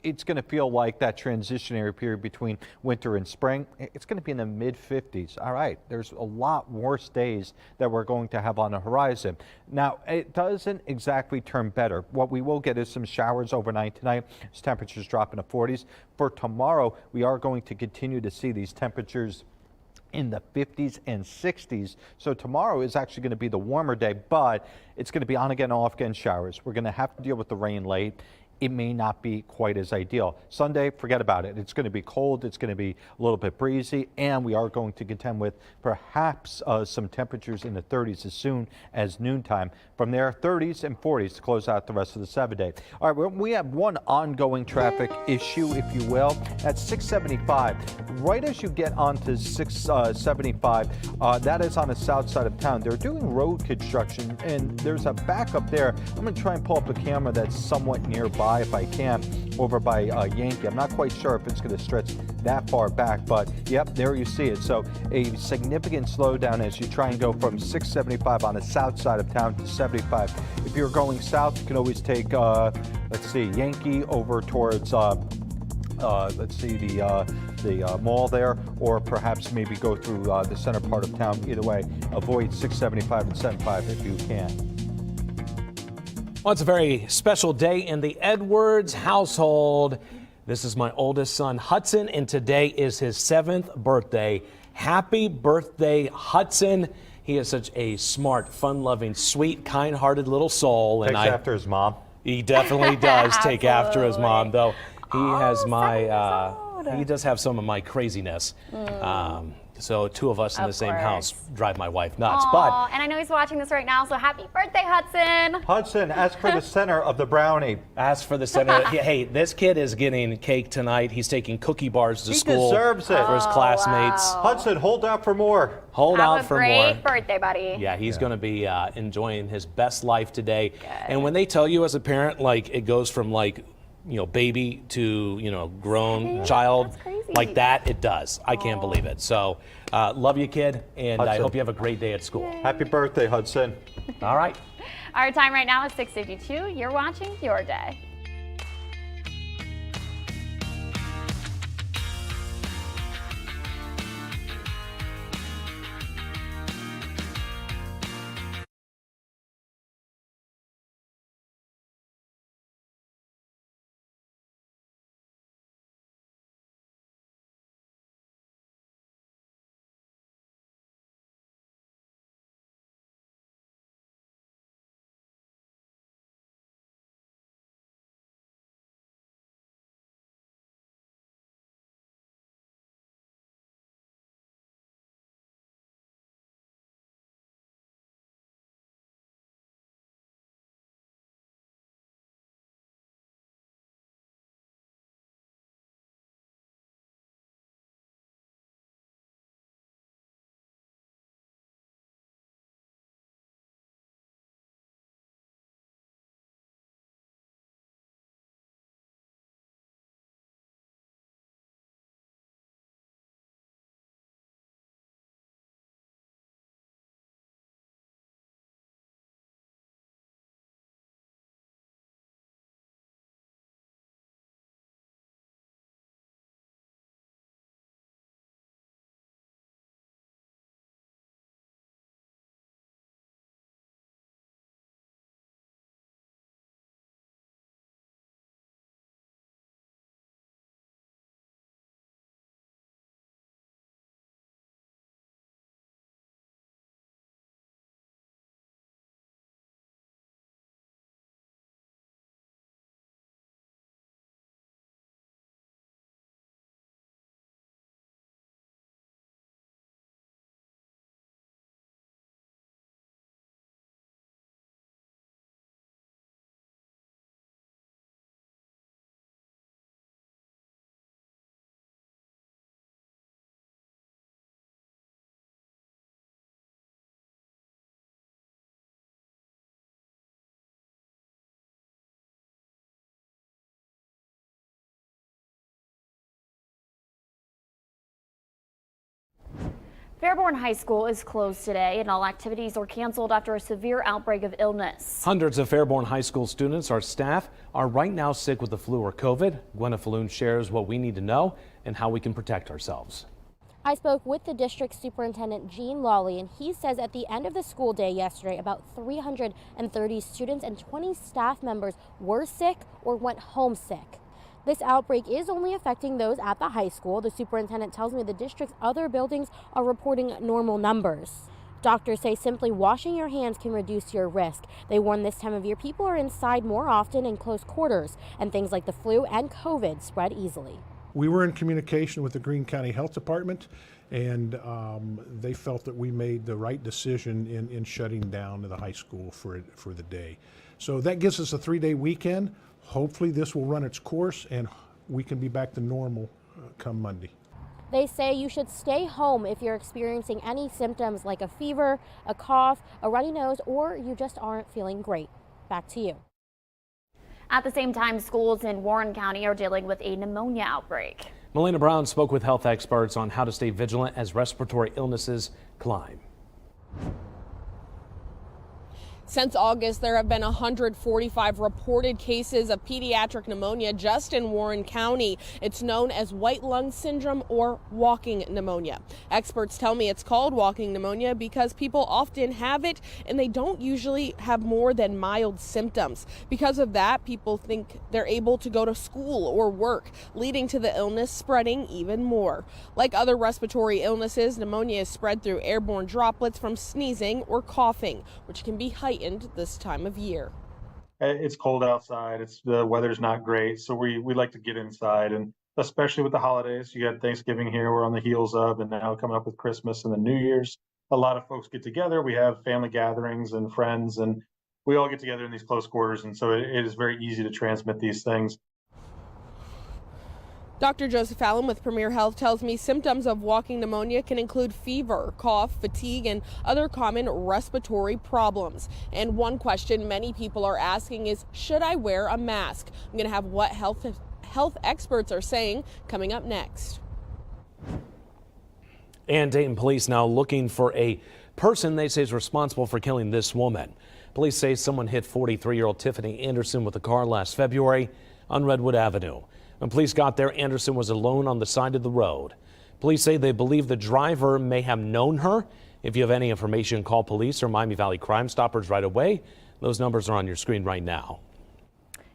It's going to feel like that transitionary period between winter and spring. It's going to be in the mid 50s. All right, there's a lot worse days that we're going to have on the horizon. Now, it doesn't exactly turn better. What we will get is some showers overnight tonight as temperatures drop in the 40s. For tomorrow, we are going to continue to see these temperatures in the 50s and 60s. So tomorrow is actually going to be the warmer day, but it's going to be on again, off again showers. We're going to have to deal with the rain late. It may not be quite as ideal. Sunday, forget about it. It's going to be cold. It's going to be a little bit breezy, and we are going to contend with perhaps some temperatures in the 30s as soon as noontime. From there, 30s and 40s to close out the rest of the 7-day. All right, we have one ongoing traffic issue, if you will. That's 675. Right as you get onto 675, that is on the south side of town. They're doing road construction, and there's a backup there. I'm going to try and pull up a camera that's somewhat nearby if I can, over by Yankee. I'm not quite sure if it's going to stretch that far back, but yep, there you see it. So a significant slowdown as you try and go from 675 on the south side of town to 75. If you're going south, you can always take, let's see, Yankee over towards, let's see, the mall there, or perhaps maybe go through the center part of town. Either way, avoid 675 and 75 if you can.
Well, it's a very special day in the Edwards household. This is my oldest son, Hudson, and today is his 7th birthday. Happy birthday, Hudson. He is such a smart, fun-loving, sweet, kind-hearted little soul.
Takes after his mom.
He definitely does take after his mom, though. He has he does have some of my craziness. So two of us in the same house drive my wife nuts.
Aww, and I know he's watching this right now, so happy birthday, Hudson.
Hudson, ask for the center of the brownie.
Ask for the center. Hey, this kid is getting cake tonight. He's taking cookie bars to school.
He deserves it.
For his classmates.
Wow.
Hudson, hold out for more.
Hold out for more.
Have a great birthday, buddy.
Yeah, he's going to be enjoying his best life today. Good. And when they tell you as a parent, like, it goes from, like, you know, baby to, you know, grown child, like that, it does. I can't believe it. So, love you, kid, and
Hudson,
I hope you have a great day at school.
Yay.
Happy birthday, Hudson.
All right.
Our time right now is 6:52. You're watching Your Day. Fairborn High School is closed today and all activities are canceled after a severe outbreak of illness.
Hundreds of Fairborn High School students or staff are right now sick with the flu or COVID. Gwenna Falloon shares what we need to know and how we can protect ourselves.
I spoke with the district superintendent, Gene Lawley, and he says at the end of the school day yesterday, about 330 students and 20 staff members were sick or went home sick. This outbreak is only affecting those at the high school. The superintendent tells me the district's other buildings are reporting normal numbers. Doctors say simply washing your hands can reduce your risk. They warn this time of year people are inside more often in close quarters, and things like the flu and COVID spread easily.
We were in communication with the Greene County Health Department, and they felt that we made the right decision in shutting down the high school for the day. So that gives us a 3-day weekend. Hopefully this will run its course and we can be back to normal come Monday.
They say you should stay home if you're experiencing any symptoms like a fever, a cough, a runny nose, or you just aren't feeling great. Back to you.
At the same time, schools in Warren County are dealing with a pneumonia outbreak.
Melina Brown spoke with health experts on how to stay vigilant as respiratory illnesses climb.
Since August, there have been 145 reported cases of pediatric pneumonia just in Warren County. It's known as white lung syndrome or walking pneumonia. Experts tell me it's called walking pneumonia because people often have it and they don't usually have more than mild symptoms. Because of that, people think they're able to go to school or work, leading to the illness spreading even more. Like other respiratory illnesses, pneumonia is spread through airborne droplets from sneezing or coughing, which can be heightened this time of year.
It's cold outside. The weather's not great, so we like to get inside, and especially with the holidays. You got Thanksgiving here, we're on the heels of, and now coming up with Christmas and the New Year's. A lot of folks get together. We have family gatherings and friends, and we all get together in these close quarters, and so it is very easy to transmit these things.
Dr. Joseph Allen with Premier Health tells me symptoms of walking pneumonia can include fever, cough, fatigue, and other common respiratory problems. And one question many people are asking is, should I wear a mask? I'm going to have what health experts are saying coming up next.
And Dayton police now looking for a person they say is responsible for killing this woman. Police say someone hit 43-year-old Tiffany Anderson with a car last February on Redwood Avenue. When police got there, Anderson was alone on the side of the road. Police say they believe the driver may have known her. If you have any information, call police or Miami Valley Crime Stoppers right away. Those numbers are on your screen right now.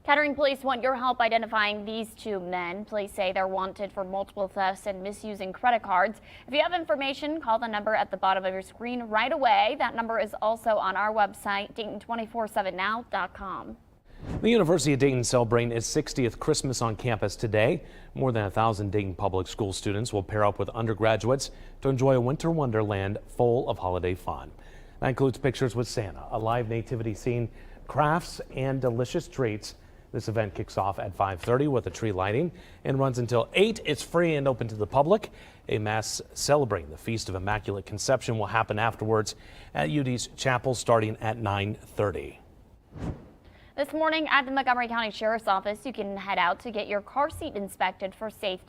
Kettering police want your help identifying these two men. Police say they're wanted for multiple thefts and misusing credit cards. If you have information, call the number at the bottom of your screen right away. That number is also on our website, Dayton247now.com.
The University of Dayton celebrating its 60th Christmas on campus today. More than 1,000 Dayton public school students will pair up with undergraduates to enjoy a winter wonderland full of holiday fun. That includes pictures with Santa, a live nativity scene, crafts, and delicious treats. This event kicks off at 5:30 with a tree lighting and runs until 8. It's free and open to the public. A mass celebrating the Feast of Immaculate Conception will happen afterwards at UD's chapel starting at 9:30.
This morning at the Montgomery County Sheriff's Office, you can head out to get your car seat inspected for safety.